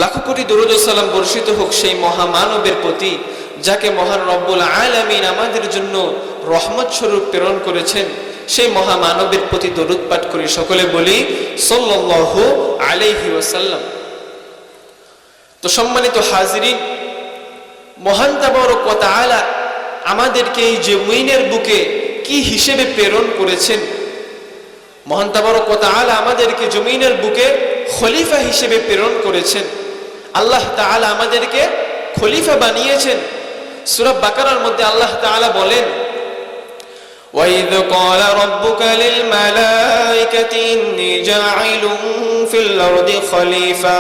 লাখো কোটি দরুদ ও সালাম বর্ষিত হোক সেই মহামানবের প্রতি, যাকে মহান রব্বুল আলামিন আমাদের জন্য রহমত স্বরূপ প্রেরণ করেছেন। সেই মহামানবের প্রতি দরুদ পাঠ করি, সকলে বলি সাল্লাল্লাহু আলাইহি ওয়াসাল্লাম। তো সম্মানিত হাজিরিন, মহান তাবারক ওয়া তাআলা আমাদেরকে এই জমিনের বুকে কি হিসেবে প্রেরণ করেছেন? মহান তাবারক ওয়া তাআলা আমাদেরকে জমিনের বুকে খলিফা হিসেবে প্রেরণ করেছেন। আল্লাহ তাআলা আমাদেরকে খলিফা বানিয়েছেন। সূরা বাকারার মধ্যে আল্লাহ তাআলা বলেন, وَإِذْ قَالَ رَبُّكَ لِلْمَلَائِكَةِ إِنِّي جَاعِلٌ فِي الْأَرْضِ خَلِيفَةً।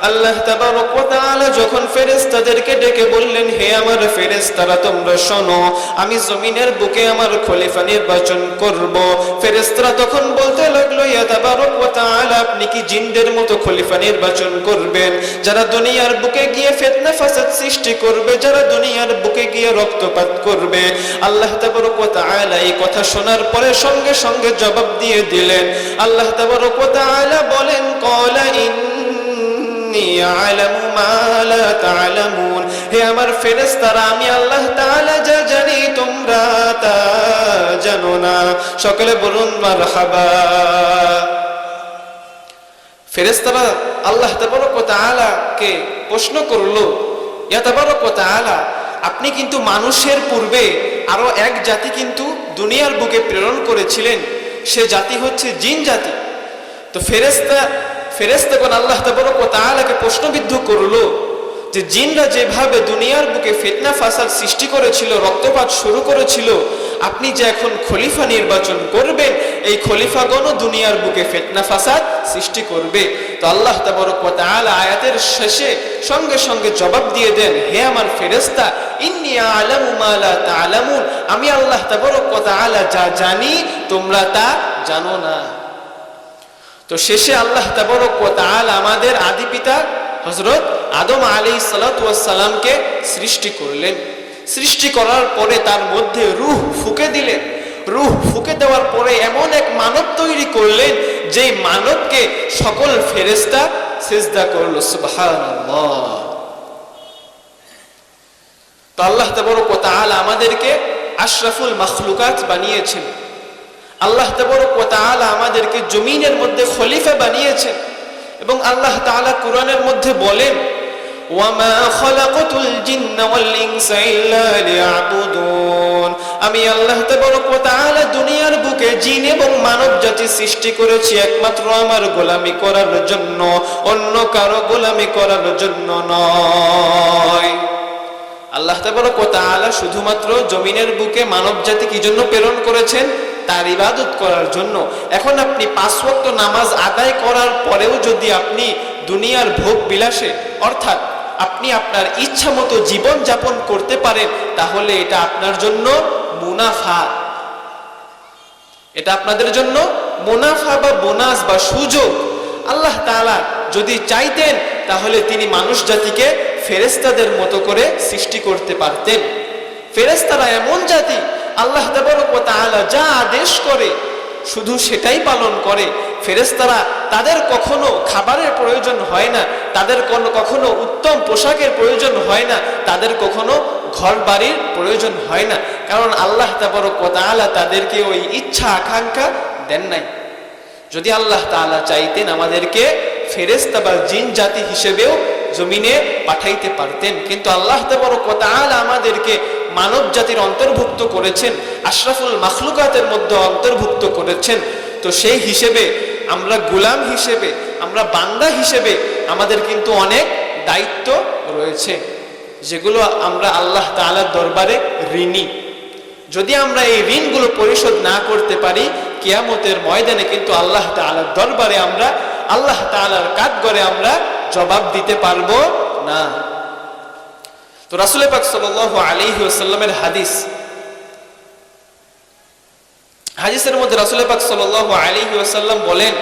আল্লাহ তাবারক ওয়া তাআলা যখন ফেরেশতাদেরকে ডেকে বললেন, হে আমার ফেরেশতারা তোমরা শোনো, আমি জমিনের বুকে আমার খলিফা নির্বাচন করব। ফেরেশতারা তখন বলতে লাগলো, ইয়া তাবারক ওয়া তাআলা, আপনি কি জিনদের মতো খলিফা নির্বাচন করবেন, যারা দুনিয়ার বুকে গিয়ে ফিতনা ফাসাদ সৃষ্টি করবে, যারা দুনিয়ার বুকে গিয়ে রক্তপাত করবে? আল্লাহ তাবারক ওয়া তাআলা এই কথা শোনার পরে সঙ্গে সঙ্গে জবাব দিয়ে দিলেন। আল্লাহ তাবারক ওয়া তাআলা বলেন, ক্বালা ইন্নী আ'লামু মা লা তা'লামুন। হে আমার ফেরেশতারা, আমি আল্লাহ তাআলা যা জানি তোমরা তা জানো না। সকলে বলুন মারহাবা। ফেরেশতারা আল্লাহ তাবারক ওয়া তাআলাকে প্রশ্ন করলো, ইয়া তাবারক ওয়া তাআলা, আপনি কিন্তু মানুষের পূর্বে আরো এক জাতি কিন্তু দুনিয়ার বুকে প্রেরণ করেছিলেন, সে জাতি হচ্ছে জিন জাতি। তো ফেরেশতাগণ আল্লাহ তাবারক ওয়া তাআলাকে প্রশ্নবিদ্ধ করলো যে জিনরা যেভাবে দুনিয়ার বুকে ফিতনা ফাসাদ সৃষ্টি করেছিল, রক্তপাত শুরু করেছিল, আপনি যে এখন খলিফা নির্বাচন করবেন, এই খলিফাগণও দুনিয়ার বুকে ফিতনা ফাসাদ সৃষ্টি করবে। তো আল্লাহ তাবারক ওয়া তাআলা আয়াতের শেষে সঙ্গে সঙ্গে জবাব দিয়ে দেন, হে আমার ফেরেশতা, ইন্নী আ'লামু মা লা তা'লামুন, আমি আল্লাহ তাবারক ওয়া তাআলা যা জানি তোমরা তা জানো না। তো শেষে আল্লাহ তাবারক ওয়া তাআলা আমাদের আদি পিতা হযরত আদম আলাইহিস সালাতু ওয়াস সালামকে সৃষ্টি করলেন। সৃষ্টি করার পরে তার মধ্যে রূহ ফুঁকে দিলেন। রূহ ফুঁকে দেওয়ার পরে এমন এক মানব তৈরি করলেন, যেই মানবকে সকল ফেরেশতা সিজদা করলো। সুবহানাল্লাহ। তো আল্লাহ তাবারক ওয়া তাআলা আমাদেরকে আশরাফুল মাখলুকাত বানিয়েছেন। আল্লাহ তাবারক ওয়া তাআলা আমাদেরকে জমিনের মধ্যে খলিফা বানিয়েছেন। এবং আল্লাহ তাআলা কোরআনের মধ্যে বলেন, ওয়ামা খালাকাতুল জিন্না ওয়াল ইনসা ইল্লা লিয়াবুদুন, আমি আল্লাহ তাবারক ওয়া তাআলা দুনিয়ার বুকে জিন এবং মানব জাতি সৃষ্টি করেছি একমাত্র আমার গোলামি করার জন্য, অন্য কারো গোলামি করার জন্য নয়। আল্লাহ তাবারক ওয়া তাআলা শুধুমাত্র জমিনের বুকে মানব জাতি কি জন্য প্রেরণ করেছেন? তার ইবাদত করার জন্য। এখন আপনি 5 ওয়াক্ত নামাজ আদায় করার পরেও যদি আপনি দুনিয়ার ভোগ বিলাসে, অর্থাৎ আপনি আপনার ইচ্ছা মতো জীবন যাপন করতে পারেন, তাহলে এটা আপনার জন্য মুনাফা। এটা আপনাদের জন্য মুনাফা বা বোনাস বা সুযোগ। আল্লাহ তাআলা যদি চাইতেন তাহলে তিনি মানুষ জাতিকে ফেরেশতাদের মতো করে সৃষ্টি করতে পারতেন। ফেরেশতারা এমন জাতি, আল্লাহ তাবারক ওয়া তাআলা যা আদেশ করে শুধু সেটাই পালন করে। ফেরেশতারা তাদের কখনো খাবারের প্রয়োজন হয় না, তাদের কখনো উত্তম পোশাকের প্রয়োজন হয় না, তাদের কখনো ঘর বাড়ির প্রয়োজন হয় না, কারণ আল্লাহ তাবারক ওয়া তাআলা তাদেরকে ওই ইচ্ছা আকাঙ্ক্ষা দেন নাই। যদি আল্লাহ তাআলা চাইতেন আমাদেরকে ফেরেশতা বা জিন জাতি হিসেবেও জমিনে পাঠাইতে পারতেন, কিন্তু আল্লাহ তাবারক ওয়া তাআলা আমাদেরকে মানব জাতির অন্তর্ভুক্ত করেছেন, আশরাফুল মাখলুকাতের মধ্যে অন্তর্ভুক্ত করেছেন। তো সেই হিসেবে আমরা গোলাম হিসেবে, আমরা বান্দা হিসেবে আমাদের কিন্তু অনেক দায়িত্ব রয়েছে, যেগুলো আমরা আল্লাহ তাআলার দরবারে ঋণী। যদি আমরা এই ঋণগুলো পরিশোধ না করতে পারি, কিয়ামতের ময়দানে কিন্তু আল্লাহ তাআলার দরবারে আমরা আল্লাহ তাআলার কাঠগড়ে আমরা জবাব দিতে পারবো না। তো রাসূল পাক সাল্লাল্লাহু আলাইহি ওয়াসাল্লামের হাদিসের মধ্যে রাসূল পাক সাল্লাল্লাহু আলাইহি ওয়াসাল্লাম বলেন,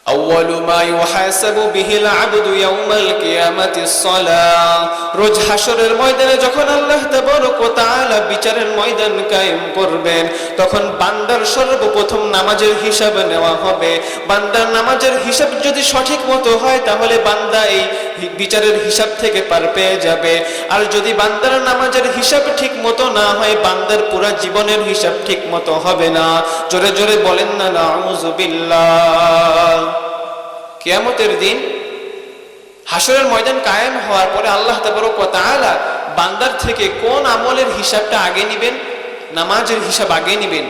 আউয়ালু মা ইউহাসাবু বিহিল আবদু ইয়াউমাল কিয়ামাতিস সালাহ। রোজ হাসরের ময়দানে যখন আল্লাহ তাবারক ওয়া তাআলা বিচারের ময়দান কায়েম করবেন, তখন বান্দার সর্বপ্রথম নামাজের হিসাব নেওয়া হবে। বান্দার নামাজের হিসাব যদি সঠিক মতো হয়, তাহলে বান্দা এই বিচারের হিসাব থেকে পার পেয়ে যাবে। আর যদি বান্দার নামাজের হিসাব ঠিক মতো না হয়, বান্দার পুরা জীবনের হিসাব ঠিক মতো হবে না। জোরে জোরে বলেন না নাউযুবিল্লাহ। কিয়ামতের দিন হাসরের ময়দান কায়েম হওয়ার পরে আল্লাহ তাবারক ওয়া তাআলা বান্দার থেকে কোন আমলের হিসাবটা আগে নেবেন? নামাজের হিসাব আগে নেবেন।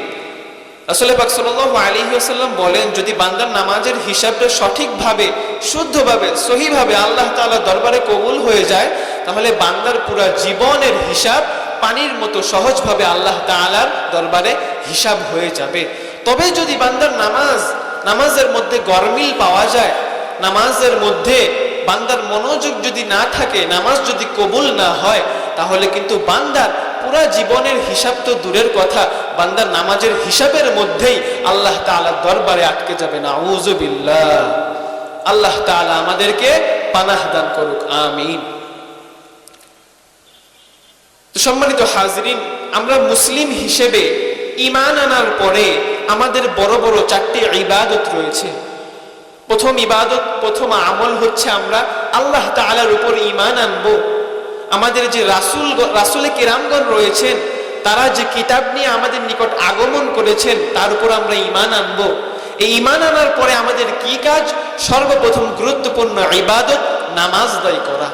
রাসূল পাক সাল্লাল্লাহু আলাইহি ওয়াসাল্লাম বলেন, যদি বান্দার নামাজের হিসাবটা সঠিকভাবে, শুদ্ধভাবে, সহিভাবে আল্লাহ তাআলা দরবারে কবুল হয়ে যায়, তাহলে বান্দার পুরা জীবনের হিসাব পানির মতো সহজভাবে আল্লাহ তাআলার দরবারে হিসাব হয়ে যাবে। তবে যদি বান্দার নামাজের মধ্যে গরমিল পাওয়া যায়, নামাজের মধ্যে বান্দার মনোযোগ যদি না থাকে, নামাজ যদি কবুল না হয়, তাহলে কিন্তু বান্দার পুরা জীবনের হিসাব তো দূরের কথা, বান্দার নামাজের হিসাবের মধ্যেই আল্লাহ তাআলার দরবারে আটকে যাবে। নাউযুবিল্লাহ। আল্লাহ তাআলা আমাদেরকে পানাহ দান করুক, আমিন। তো সম্মানিত হাজরিন, আমরা মুসলিম হিসেবে ঈমান আনার পরে আমাদের বড় বড় 4টি ইবাদত রয়েছে। প্রথম ইবাদত, প্রথম আমল হচ্ছে আমরা আল্লাহ তাআলার উপর ঈমান আনবো। আমাদের যে রাসূল কিরামগণ রয়েছেন, তারা যে কিতাব নিয়ে আমাদের নিকট আগমন করেছেন, তার উপর আমরা ঈমান আনবো। এই ঈমান আনার পরে আমাদের কি কাজ? সর্বপ্রথম গুরুত্বপূর্ণ ইবাদত নামাজ আদায় করা।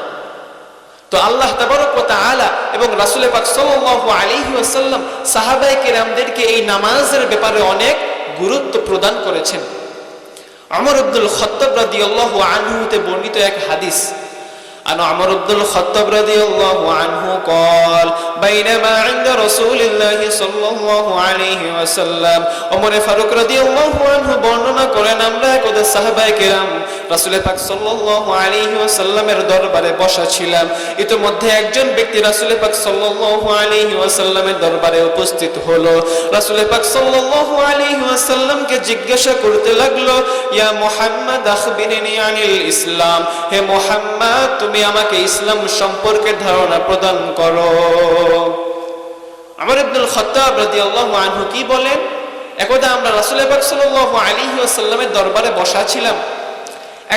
তো আল্লাহ তাবারক ওয়া তাআলা এবং রাসূল পাক সাল্লাল্লাহু আলাইহি ওয়াসাল্লাম সাহাবায়ে কিরামদেরকে এই নামাজের ব্যাপারে অনেক গুরুত্ব প্রদান করেছেন। ওমর ইবনুল খাত্তাব রাদিয়াল্লাহু আনহু তে বর্ণিত এক হাদিস, عن عمر بن الخطاب رضي الله عنه قال بينما عند رسول الله صلى الله عليه وسلم। ওমর ফারুক রাদিয়াল্লাহু আনহু বর্ণনা করেন, আমরা একদা সাহাবায়ে কেরাম রাসূল পাক সাল্লাল্লাহু আলাইহি ওয়াসাল্লামের দরবারে বসা ছিলাম। ইতোমধ্যে একজন ব্যক্তি রাসূল পাক সাল্লাল্লাহু আলাইহি ওয়াসাল্লামের দরবারে উপস্থিত হলো। রাসূল পাক সাল্লাল্লাহু আলাইহি ওয়াসাল্লামকে জিজ্ঞাসা করতে লাগলো, ইয়া মুহাম্মদ আখবিরনি আনিল ইসলাম। হে মুহাম্মদ, তুমি আমাকে ইসলাম সম্পর্কে ধারণা প্রদান করো। ওমর ইবনুল খাত্তাব রাদিয়াল্লাহু আনহু কি বলেন, একদা আমরা রাসূল পাক সাল্লাল্লাহু আলাইহি ওয়াসাল্লামের দরবারে বসা ছিলাম।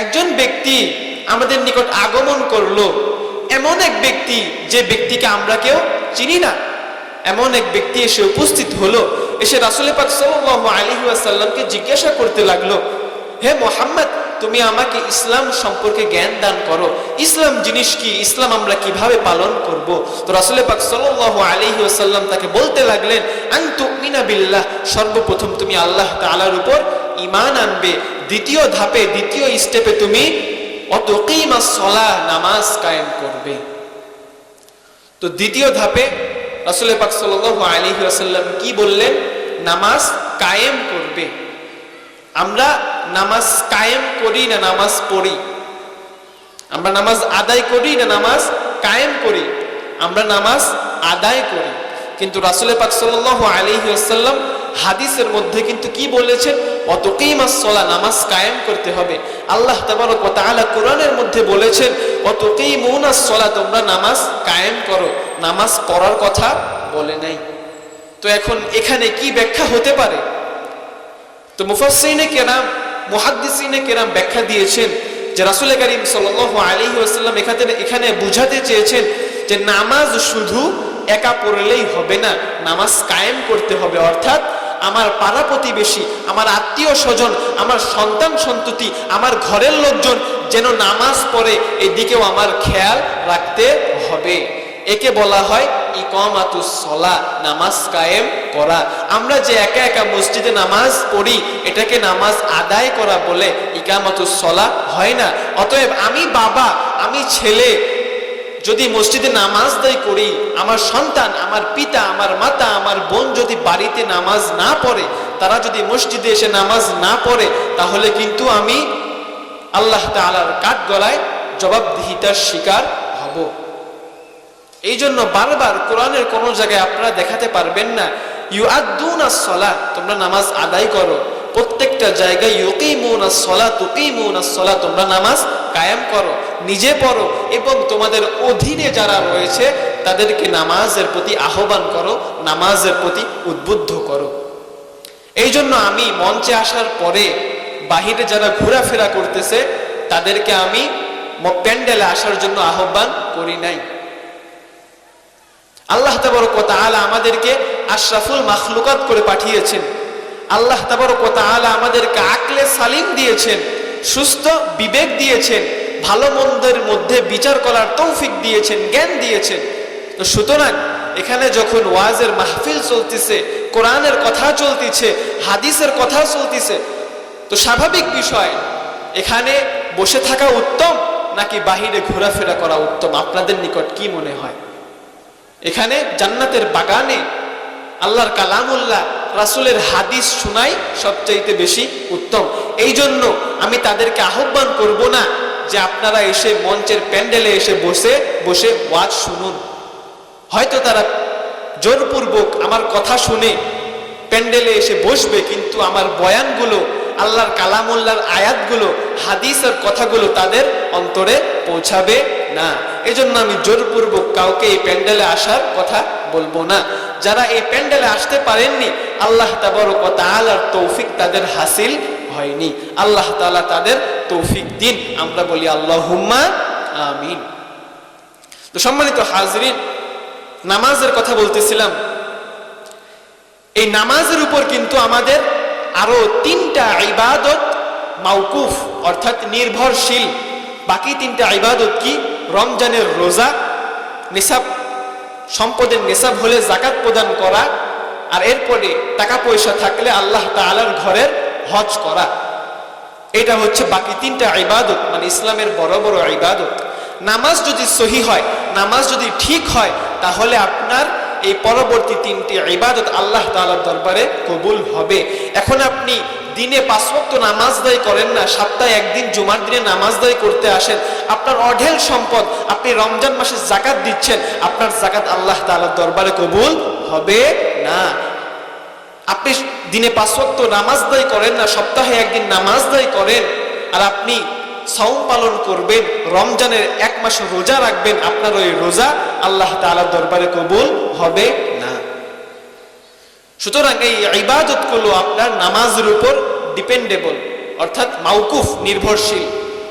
একজন ব্যক্তি আমাদের নিকট আগমন করলো, এমন এক ব্যক্তি যে ব্যক্তিকে আমরা কেউ চিনি না। এমন এক ব্যক্তি এসে উপস্থিত হলো, এসে রাসূল পাক সাল্লাল্লাহু আলাইহি ওয়াসাল্লামকে জিজ্ঞাসা করতে লাগলো, হে মুহাম্মদ, তুমি আমাকে ইসলাম সম্পর্কে জ্ঞান দান করো। ইসলাম জিনিস কি? ইসলাম আমরা কিভাবে পালন করব? তো রাসূল পাক সাল্লাল্লাহু আলাইহি ওয়াসাল্লাম তাকে বলতে লাগলেন, আন তুমিনা বিল্লাহ, সর্বপ্রথম তুমি আল্লাহ তাআলার উপর ঈমান আনবে। দ্বিতীয় ধাপে, দ্বিতীয় স্টেপে তুমি ওয়াতুকিমাস সালাহ, নামাজ কায়েম করবে। তো দ্বিতীয় ধাপে রাসূল পাক সাল্লাল্লাহু আলাইহি ওয়াসাল্লাম কি বললেন? নামাজ কায়েম করবে। আমরা নামাজ কায়েম করি না নামাজ পড়ি? আমরা নামাজ আদায় করি না নামাজ কায়েম করি? আমরা নামাজ আদায় করি। কিন্তু রাসূল পাক সাল্লাল্লাহু আলাইহি ওয়াসাল্লাম হাদিসের মধ্যে কিন্তু কি বলেছেন? ওয়াতুকিমাস সালাহ, নামাজ কায়েম করতে হবে। আল্লাহ তাবারক ওয়া তাআলা কোরআনের মধ্যে বলেছেন, ওয়াতুকিমুনাস সালাহ, তোমরা নামাজ কায়েম করো। নামাজ পড়ার কথা বলে নাই। তো এখন এখানে কি ব্যাখ্যা হতে পারে? তো মুফাসসিরিনে কেরাম, মুহাদ্দিসিনে কেরাম ব্যাখ্যা দিয়েছেন যে রাসূল করিম সাল্লাল্লাহু আলাইহি ওয়াসাল্লাম এখানে বুঝাতে চেয়েছেন যে নামাজ শুধু একা পড়লেই হবে না, নামাজ কায়েম করতে হবে। অর্থাৎ আমার পাড়া প্রতিবেশী, আমার আত্মীয় স্বজন, আমার সন্তান সন্ততি, আমার ঘরের লোকজন যেন নামাজ পড়ে, এদিকেও আমার খেয়াল রাখতে হবে। একে বলা হয় ইকামাতুস সালাহ, নামাজ কায়েম করা। আমরা যে একা একা মসজিদে নামাজ পড়ি, এটাকে নামাজ আদায় করা বলে, ইকামাতুস সালাহ হয় না। অতএব আমি বাবা, আমি ছেলে যদি মসজিদে নামাজ আদায় করি, আমার সন্তান, আমার পিতা, আমার মাতা, আমার বোন যদি বাড়িতে নামাজ না পড়ে, তারা যদি মসজিদে এসে নামাজ না পড়ে, তাহলে কিন্তু আমি আল্লাহ তাআলার কাঠগড়ায় জবাবদিহিতার শিকার হব। এই জন্য বারবার কোরআনের কোন জায়গায় আপনারা দেখাতে পারবেন না ইউআদ্দুনাস সালাহ, তোমরা নামাজ আদায় করো। প্রত্যেকটা জায়গায় ইউকিমুনাস সালাত তুকিমুনাস সালাত, তোমরা নামাজ কায়েম করো, নিজে পড়ো এবং তোমাদের অধীনে যারা রয়েছে তাদেরকে নামাজের প্রতি আহ্বান করো, নামাজের প্রতি উদ্বুদ্ধ করো। এই জন্য আমি মঞ্চে আসার পরে বাহিরে যারা ঘোরাফেরা করতেছে তাদেরকে আমি প্যান্ডেলে আসার জন্য আহ্বান করি নাই। আল্লাহ তাবারক ওয়া তাআলা আমাদেরকে আশরাফুল মাখলুকাত করে পাঠিয়েছেন। আল্লাহ তাবারক ওয়া তাআলা আমাদেরকে আকলে সালিম দিয়েছেন, সুস্থ বিবেক দিয়েছেন, ভালো মন্দের মধ্যে বিচার করার তৌফিক দিয়েছেন, জ্ঞান দিয়েছেন। তো সুতরাং এখানে যখন ওয়াজের মাহফিল চলতেছে, কোরআনের কথা চলতেছে, হাদিসের কথা চলতেছে, তো স্বাভাবিক বিষয় এখানে বসে থাকা উত্তম নাকি বাহিরে ঘোরাফেরা করা উত্তম? আপনাদের নিকট কি মনে হয়? এখানে জান্নাতের বাগানে আল্লাহর কালামুল্লাহ রাসূলের হাদিস শোনাই সবচাইতে বেশি উত্তম। এই জন্য আমি তাদেরকে আহ্বান করব না যে আপনারা এসে মঞ্চের প্যান্ডেলে এসে বসে বসে ওয়াজ শুনুন। হয়তো তারা জোরপূর্বক আমার কথা শুনে প্যান্ডেলে এসে বসবে, কিন্তু আমার বয়ানগুলো, আল্লাহর কালামুল্লাহর আয়াতগুলো, হাদিসের কথাগুলো তাদের অন্তরে পৌঁছাবে না। এজন্য আমি জোরপূর্বক কাউকে এই প্যান্ডেলে আসার কথা বলবো না। যারা এই প্যান্ডেলে আসতে পারেননি, আল্লাহ তাবারক ওয়া তাআলার তৌফিক তাদের হাসিল হয়নি, আল্লাহ তাআলা তাদের তৌফিক দিন। আমরা বলি আল্লাহুম্মা আমিন। তো সম্মানিত হাজরিন, নামাজের কথা বলতেছিলাম। এই নামাজের উপর কিন্তু আমাদের আরো 3টা ইবাদত মাওকুফ অর্থাৎ নির্ভরশীল। বাকি 3টা ইবাদত কি? রমজানের রোজা, নিসাব, সম্পদের নিসাব হলে যাকাত প্রদান করা, আর এরপরে টাকা পয়সা থাকলে আল্লাহ তাআলার ঘরের হজ করা। এটা হচ্ছে বাকি 3টা ইবাদত, মানে ইসলামের বড় বড় ইবাদত। নামাজ যদি সহি হয়, নামাজ যদি ঠিক হয়, তাহলে আপনার এই পরবর্তী 3টি ইবাদত আল্লাহ তাআলার দরবারে কবুল হবে। এখন আপনি দিনে 5 ওয়াক্ত নামাজ আদায় করেন না, সপ্তাহে একদিন জুমার দিনে নামাজ আদায় করতে আসেন, আপনার অঢেল সম্পদ, আপনি রমজান মাসে যাকাত দিচ্ছেন, আপনার যাকাত আল্লাহ তাআলার দরবারে কবুল হবে না। আপনি দিনে 5 ওয়াক্ত নামাজ আদায় করেন না, সপ্তাহে একদিন নামাজ আদায় করেন, আর আপনি সাওম পালন করবেন, রমজানের 1 মাস রোজা রাখবেন, আপনার ওই রোজা আল্লাহ তাআলার দরবারে কবুল হবে না। সুতরাং এই ইবাদতগুলো আপনার নামাজের উপর ডিপেন্ডেবল অর্থাৎ মাওকুফ, নির্ভরশীল।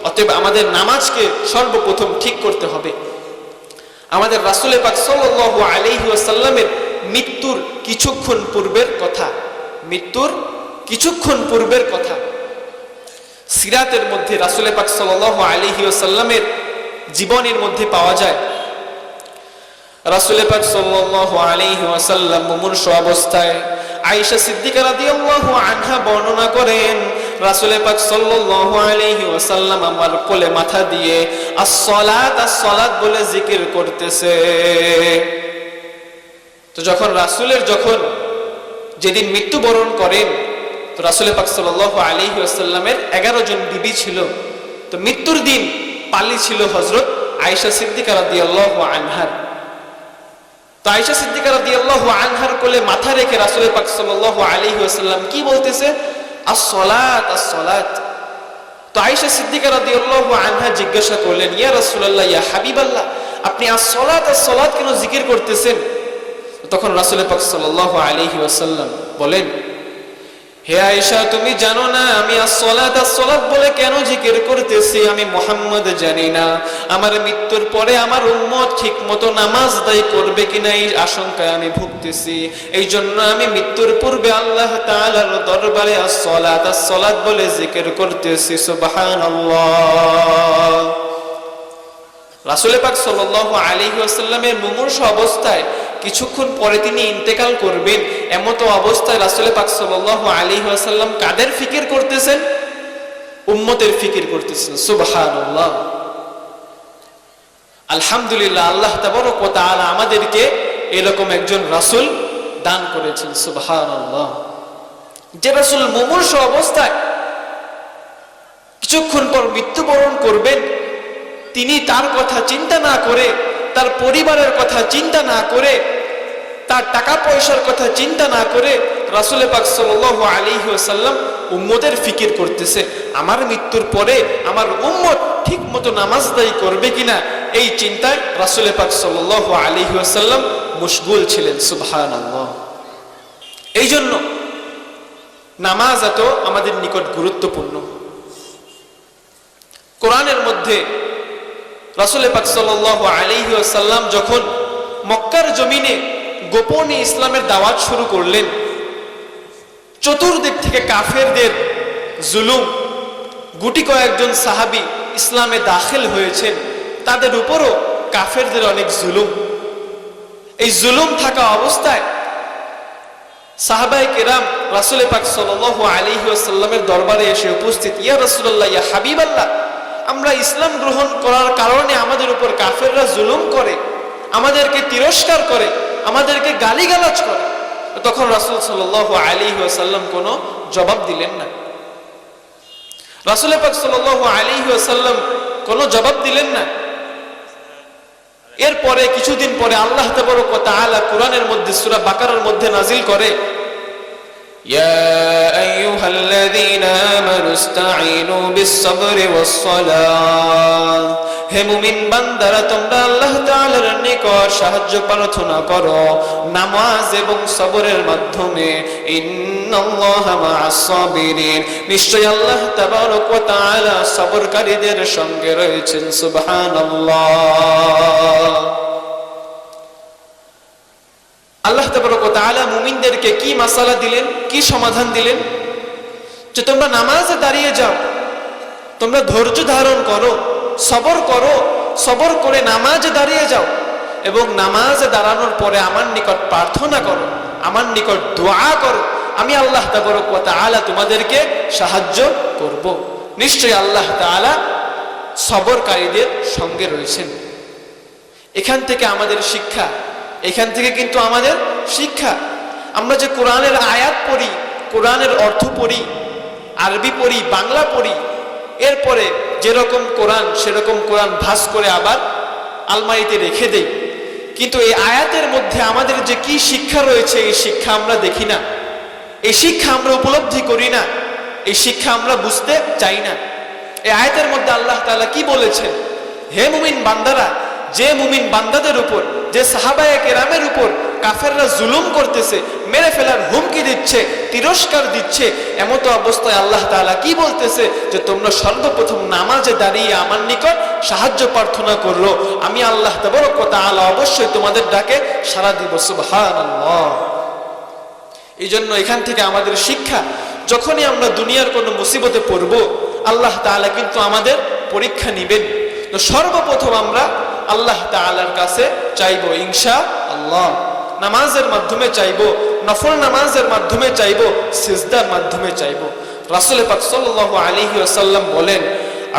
অতএব আমাদের নামাজকে সর্বপ্রথম ঠিক করতে হবে। আমাদের রাসূল পাক সাল্লাল্লাহু আলাইহি ওয়াসাল্লামের মৃত্যুর কিছুক্ষণ পূর্বের কথা, মৃত্যুর কিছুক্ষণ পূর্বের কথা সিরাতের মধ্যে রাসূল পাক সাল্লাল্লাহু আলাইহি ওয়াসাল্লামের জীবনের মধ্যে পাওয়া যায়। রাসূল পাক সাল্লাল্লাহু আলাইহি ওয়াসাল্লাম মুমূর্ষু অবস্থায় আয়েশা সিদ্দিকা রাদিয়াল্লাহু আনহা বর্ণনা করেন, রাসূল পাক সাল্লাল্লাহু আলাইহি ওয়াসাল্লাম আমার কোলে মাথা দিয়ে as-সালাত as-সালাত বলে জিকির করতেছে। তো যখন রাসূলের যেদিন মৃত্যুবরণ করেন, তো রাসূল পাক সাল্লাল্লাহু আলাইহি ওয়াসাল্লামের 11 জন বিবি ছিল। তো মৃত্যুর দিন পালি ছিল হযরত আয়েশা সিদ্দিকা রাদিয়াল্লাহু আনহার। তো আয়েশা সিদ্দিকা রাদিয়াল্লাহু আনহার কোলে মাথা রেখে রাসূল পাক সাল্লাল্লাহু আলাইহি ওয়াসাল্লাম কি বলতেছে? as-সালাত as-সালাত। তো আয়েশা সিদ্দিকা রাদিয়াল্লাহু আনহা জিজ্ঞাসা করলেন, ইয়া রাসূলুল্লাহ, ইয়া হাবিবাল্লাহ, আপনি as-সালাত as-সালাত কেন জিকির করতেছেন? তখন রাসূল পাক সাল্লাল্লাহু আলাইহি ওয়াসাল্লাম বলেন, হে আয়েশা, তুমি জানো না আমি as-সালাত as-সালাত বলে কেন জিকির করতেছি? আমি মুহাম্মদ জানি না আমার মৃত্যুর পরে আমার উম্মত ঠিকমতো নামাজ আদায় করবে কিনা এই আশঙ্কায় আমি ভুগতেছি। এই জন্য আমি মৃত্যুর পূর্বে আল্লাহ তাআলার দরবারে as-সালাত as-সালাত বলে জিকির করতেছি। সুবহানাল্লাহ। রাসূল পাক সাল্লাল্লাহু আলাইহি ওয়াসাল্লামের মুমূর্ষু অবস্থায় কিছুক্ষণ পরে তিনি ইন্তেকাল করবেন, এমত অবস্থায় রাসূল পাক সাল্লাল্লাহু আলাইহি ওয়াসাল্লাম কাদের ফিকির করতেছেন? উম্মতের ফিকির করতেছেন। সুবহানাল্লাহ। আলহামদুলিল্লাহ, আল্লাহ তাবারক ওয়া তাআলা আমাদেরকে এরকম একজন রাসূল দান করেছেন। সুবহানাল্লাহ। যে রাসূল মুমূর্ষু অবস্থায় কিছুক্ষণ পর মৃত্যুবরণ করবেন, তিনি তার কথা চিন্তা না করে, তার পরিবারের কথা চিন্তা না করে, তার টাকা পয়সার কথা চিন্তা না করে রাসূল পাক সাল্লাল্লাহু আলাইহি ওয়াসাল্লাম উম্মতের ফিকির করতেছে, আমার মৃত্যুর পরে আমার উম্মত ঠিক মতো নামাজ আদায় করবে কিনা, এই চিন্তায় রাসূল পাক সাল্লাল্লাহু আলাইহি ওয়াসাল্লাম মশগুল ছিলেন। সুবহানাল্লাহ। এই জন্য নামাজ এত আমাদের নিকট গুরুত্বপূর্ণ। কোরআনের মধ্যে রাসূল পাক সাল্লাল্লাহু আলাইহি ওয়াসাল্লাম যখন মক্কার জমিনে গোপনে ইসলামের দাওয়াত শুরু করলেন, চতুর্দিক থেকে কাফেরদের জুলুম, গুটি কয়েকজন সাহাবী ইসলামে দাখিল হয়েছেন, তাদের উপরও কাফেরদের অনেক জুলুম। এই জুলুম থাকা অবস্থায় সাহাবায়ে কেরাম রাসূল পাক সাল্লাল্লাহু আলাইহি ওয়াসাল্লামের দরবারে এসে উপস্থিত, ইয়া রাসূলুল্লাহ, ইয়া হাবিবাল্লাহ, আমরা ইসলাম গ্রহণ করার কারণে আমাদের উপর কাফেররা জুলুম করে, আমাদেরকে তিরস্কার করে, আমাদেরকে গালিগালাজ করে। তখন রাসূল সাল্লাল্লাহু আলাইহি ওয়াসাল্লাম কোনো জবাব দিলেন না। রাসূল পাক সাল্লাল্লাহু আলাইহি ওয়াসাল্লাম কোনো জবাব দিলেন না। এরপরে কিছুদিন পরে আল্লাহ তাবারক ওয়া তাআলা কোরআনের মধ্যে সূরা বাকারার মধ্যে নাজিল করে, ইয়া আইয়ুহাল্লাযীনা আমানু ইসতাঈনু বিস-সাবরি ওয়াস-সালাহ, হে মুমিন বান্দারা, তোমরা আল্লাহ তাআলার নিকট সাহায্য প্রার্থনা করো নামাজ এবং সবরের মাধ্যমে। ইন্নাল্লাহা মা'আস-সাবিরিন, নিশ্চয়ই আল্লাহ তাবারক ওয়া তাআলা সবরকারীদের সঙ্গে রয়েছেন। সুবহানাল্লাহ। আল্লাহ তাবারক ওয়া তাআলা মুমিনদেরকে কি মাসালা দিলেন, কি সমাধান দিলেন? যে তোমরা নামাজে দাঁড়িয়ে যাও, তোমরা ধৈর্য ধারণ করো, সবর করো, সবর করে নামাজে দাঁড়িয়ে যাও, এবং নামাজে দাঁড়ানোর পরে আমার নিকট প্রার্থনা করো, আমার নিকট দোয়া করো, আমি আল্লাহ তাবারক ওয়া তাআলা তোমাদেরকে সাহায্য করব। নিশ্চয়ই আল্লাহ তাআলা সবরকারীদের সঙ্গে রয়েছেন। এখান থেকে আমাদের শিক্ষা, এখান থেকে কিন্তু আমাদের শিক্ষা, আমরা যে কোরআনের আয়াত পড়ি, কোরআনের অর্থ পড়ি, আরবি পড়ি, বাংলা পড়ি, এরপরে যেরকম কোরআন সেরকম কোরআন ভাঁজ করে আবার আলমারিতে রেখে দেই, কিন্তু এই আয়াতের মধ্যে আমাদের যে কি শিক্ষা রয়েছে, এই শিক্ষা আমরা দেখি না, এই শিক্ষা আমরা উপলব্ধি করি না, এই শিক্ষা আমরা বুঝতে চাই না। এই আয়াতের মধ্যে আল্লাহ তাআলা কি বলেছেন? হে মুমিন বান্দারা, যে মুমিন বান্দাদের উপর, যে সাহাবায়ে কেরামের উপর কাফেররা জুলুম করতেছে, মেরে ফেলার হুমকি দিচ্ছে, তিরস্কার দিচ্ছে, এমতো অবস্থায় আল্লাহ তাআলা কি বলতেছে? যে তোমরা সর্বপ্রথম নামাজে দাঁড়িয়ে আমার নিকট সাহায্য প্রার্থনা করো, আমি আল্লাহ তাবারক ওয়া তাআলা অবশ্যই তোমাদের ডাকে সাড়া দিব। সুবহানাল্লাহ। এই জন্য এখান থেকে আমাদের শিক্ষা, যখনই আমরা দুনিয়ার কোনো মুসিবতে পড়ব, আল্লাহ তাআলা কিন্তু আমাদের পরীক্ষা নেবেন। তো সর্বপ্রথম আমরা আল্লাহ তাআলার কাছে চাইবো ইনশাআল্লাহ, নামাজের মাধ্যমে চাইবো, নফল নামাজের মাধ্যমে চাইবো, সিজদার মাধ্যমে চাইবো। রাসূল পাক সাল্লাল্লাহু আলাইহি ওয়াসাল্লাম বলেন,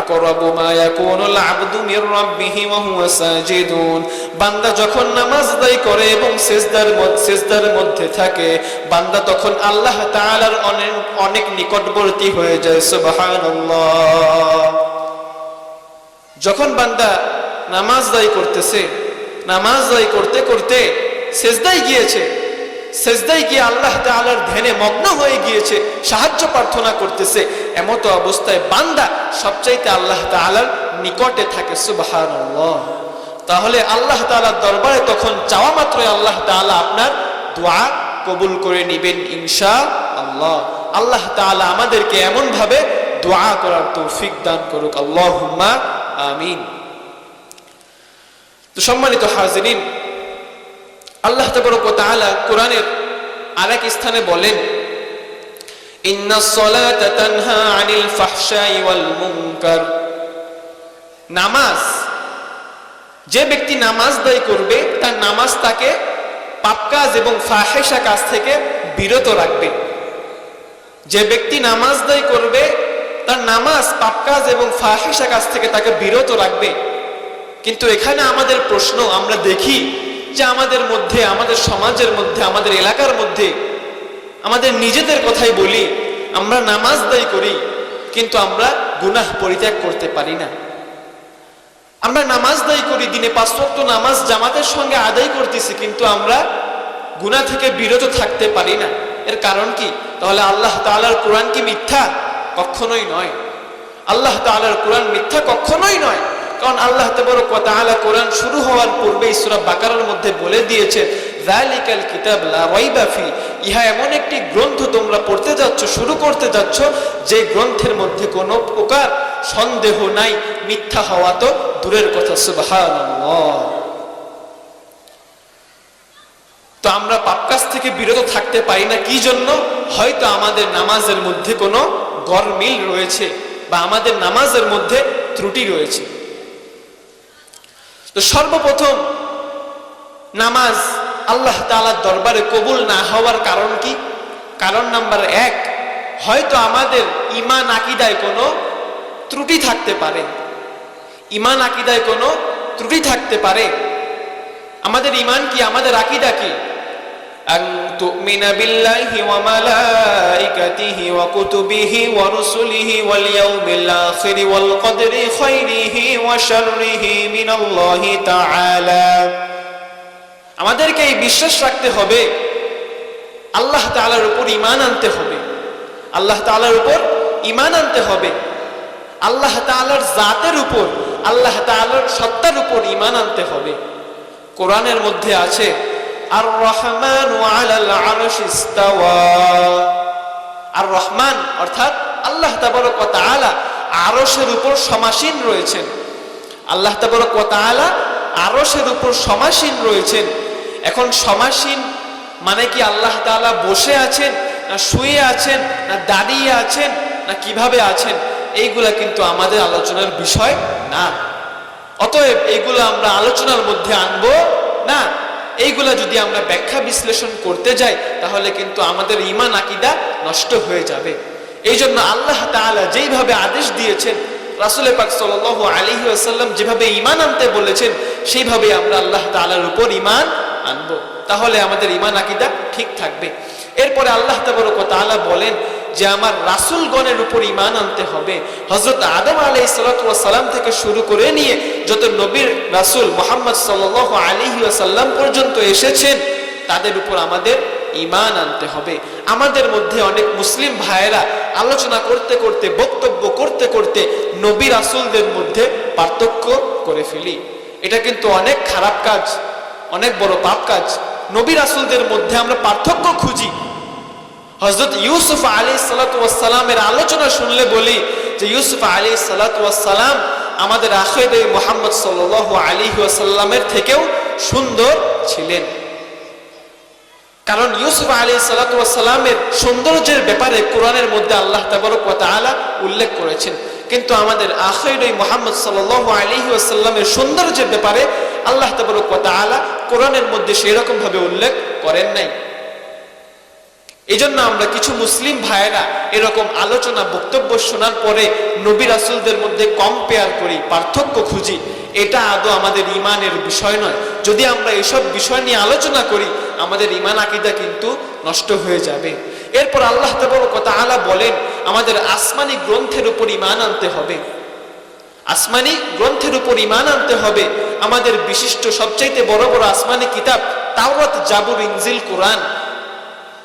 আকরাবু মা ইয়াকুনুল আবদু মির রাব্বিহি ওয়া হুয়া সাজিদুন, বান্দা যখন নামাজ আদায় করে এবং সিজদার মধ্যে থাকে, বান্দা তখন আল্লাহ তাআলার অনেক নিকটবর্তী হয়ে যায়। সুবহানাল্লাহ। যখন বান্দা নামাজ আদায় করতেছে, নামাজ আদায় করতে করতে সিজদায় গিয়েছে, সিজদায় গিয়ে আল্লাহ তাআলার ধ্যানে মগ্ন হয়ে গিয়েছে, সাহায্য প্রার্থনা করতেছে, এমতো অবস্থায় বান্দা সবচাইতে আল্লাহ তাআলার নিকটে থাকে। সুবহানাল্লাহ। তাহলে আল্লাহ তাআলার দরবারে তখন চাওয়া মাত্রই আল্লাহ তাআলা আপনার দোয়া কবুল করে নেবেন ইনশাআল্লাহ। আল্লাহ তাআলা আমাদেরকে এমন ভাবে দোয়া করার তৌফিক দান করুক, আল্লাহুম্মা আমিন। তো সম্মানিত হাজিরিন, আল্লাহ তাবারক ওয়া তাআলা কোরআনের আরেক স্থানে বলেন, ইন্নাস সালাতা তানহা আনিল ফাহশাই ওয়াল মুনকার, নামাজ, যে ব্যক্তি নামাজ আদায় করবে তার নামাজ তাকে পাপ কাজ এবং ফাহিশা কাজ থেকে বিরত রাখবে। যে ব্যক্তি নামাজ আদায় করবে তার নামাজ পাপ কাজ এবং ফাহিশা কাজ থেকে তাকে বিরত রাখবে। কিন্তু এখানে আমাদের প্রশ্ন, আমরা দেখি যে আমাদের মধ্যে, আমাদের সমাজের মধ্যে, আমাদের এলাকার মধ্যে, আমাদের নিজেদের কথাই বলি, আমরা নামাজ আদায় করি কিন্তু আমরা গুনাহ পরিত্যাগ করতে পারি না। আমরা নামাজ আদায় করি, দিনে 5 ওয়াক্ত নামাজ জামাতের সঙ্গে আদায় করতেছি, কিন্তু আমরা গুনাহ থেকে বিরত থাকতে পারি না। এর কারণ কি? তাহলে আল্লাহ তাআলার কোরআন কি মিথ্যা? কখনোই নয়। আল্লাহ তাআলার কোরআন মিথ্যা কখনোই নয়। কারণ আল্লাহ তাবারক ওয়া তাআলা কোরআন শুরু হওয়ার পূর্বেই সূরা বাকারার মধ্যে বলে দিয়েছে, যালিকাল কিতাব লা রাইবা ফি, ইহা এমন একটি গ্রন্থ তোমরা পড়তে যাচ্ছ, শুরু করতে যাচ্ছ, যে গ্রন্থের মধ্যে কোনো প্রকার সন্দেহ নাই, মিথ্যা হওয়া তো দূরের কথা। সুবহানাল্লাহ। তো আমরা পাপ কাজ থেকে বিরত থাকতে পারি না কি জন্য? হয়তো আমাদের নামাজের মধ্যে কোনো গরমিল রয়েছে বা আমাদের নামাজের মধ্যে ত্রুটি রয়েছে। তো সর্বপ্রথম নামাজ আল্লাহ তাআলার দরবারে কবুল না হওয়ার কারণ কি? কারণ নাম্বার 1, হয়তো আমাদের ঈমান আকীদায় কোনো ত্রুটি থাকতে পারে। ঈমান আকীদায় কোনো ত্রুটি থাকতে পারে। আমাদের ঈমান কি, আমাদের আকীদা কি? আন তুমিনা বিল্লাহি ওয়া মালাইকাতিহি ওয়া কুতুবিহি ওয়া রুসুলিহি ওয়াল ইয়াউমিল আখির ওয়াল কদরি খাইরিহি ওয়া শাররিহি মিনাল্লাহি তাআলা। আমাদেরকে এই বিশ্বাস রাখতে হবে, আল্লাহ তাআলার উপর ঈমান আনতে হবে, আল্লাহ তাআলার উপর ঈমান আনতে হবে, আল্লাহ তাআলার জাতের উপর, আল্লাহ তাআলার সত্তার উপর ঈমান আনতে হবে। কোরআনের মধ্যে আছে আর রহমানু আলাল আরশি ইস্তাওয়া। আর রহমান অর্থাৎ আল্লাহ তাবারক ওয়া তাআলা আরশের উপর সমাসীন রয়েছেন। আল্লাহ তাবারক ওয়া তাআলা আরশের উপর সমাসীন রয়েছেন। এখন সমাসীন মানে কি আল্লাহ তাআলা বসে আছেন, না শুয়ে আছেন, না দাঁড়িয়ে আছেন, না কিভাবে আছেন? এইগুলা কিন্তু আমাদের আলোচনার বিষয় না। অতএব এইগুলো আমরা আলোচনার মধ্যে আনবো না। এইগুলা যদি আমরা ব্যাখ্যা বিশ্লেষণ করতে যাই তাহলে কিন্তু আমাদের ঈমান আকীদা নষ্ট হয়ে যাবে। এই জন্য আল্লাহ তাআলা যেইভাবে আদেশ দিয়েছেন, রাসূল পাক সাল্লাল্লাহু আলাইহি ওয়াসাল্লাম যেভাবে ঈমান আনতে বলেছেন, সেইভাবে আমরা আল্লাহ তাআলার উপর ঈমান আনবো, তাহলে আমাদের ঈমান আকীদা ঠিক থাকবে। এরপরে আল্লাহ তাবারক ওয়া তাআলা বলেন যে আমার রাসূলগণের উপর ঈমান আনতে হবে। হযরত আদম আলাইহিস সালাতু ওয়াস সালাম থেকে শুরু করে নিয়ে যত নবীর রাসূল মুহাম্মদ সাল্লাল্লাহু আলাইহি ওয়াসাল্লাম পর্যন্ত এসেছেন, তাদের উপর আমাদের ঈমান আনতে হবে। আমাদের মধ্যে অনেক মুসলিম ভাইয়েরা আলোচনা করতে করতে, বক্তব্য করতে করতে নবী রাসূলদের মধ্যে পার্থক্য করে ফেলি। এটা কিন্তু অনেক খারাপ কাজ, অনেক বড় পাপ কাজ। নবী রাসূলদের মধ্যে আমরা পার্থক্য খুঁজি। হযরত ইউসুফ আলাইহিস সালাতু ওয়াস সালামের আলোচনা শুনলে বলি যে ইউসুফ আলাইহিস সালাতু ওয়াস সালাম আমাদের আখিরে মুহাম্মদ সাল্লাল্লাহু আলাইহি ওয়াসাল্লামের থেকেও সুন্দর ছিলেন। কারণ ইউসুফ আলাইহিস সালাতু ওয়াস সালামের সৌন্দর্যের ব্যাপারে কোরআনের মধ্যে আল্লাহ তাবারক ওয়া তাআলা উল্লেখ করেছেন, কিন্তু আমাদের আখিরে মুহাম্মদ সাল্লাল্লাহু আলাইহি ওয়াসাল্লামের সৌন্দর্যের ব্যাপারে আল্লাহ তাবারক ওয়া তাআলা কোরআনের মধ্যে সেরকম ভাবে উল্লেখ করেন নাই। এই জন্য আমরা কিছু মুসলিম ভাইয়েরা এরকম আলোচনা বক্তব্য শোনার পরে নবী রাসূলদের মধ্যে কম্পেয়ার করি, পার্থক্য খুঁজি। এটা আদৌ আমাদের ঈমানের বিষয় নয়। যদি আমরা এসব বিষয় নিয়ে আলোচনা করি, আমাদের ঈমান আকীদা কিন্তু নষ্ট হয়ে যাবে। এরপর আল্লাহ তাবারক ওয়া তাআলা বলেন আমাদের আসমানি গ্রন্থের উপর ঈমান আনতে হবে। আসমানি গ্রন্থের উপর ঈমান আনতে হবে। আমাদের বিশিষ্ট সবচাইতে বড় বড় আসমানি কিতাব তাওরাত, জাবুর, ইনজিল, কোরআন,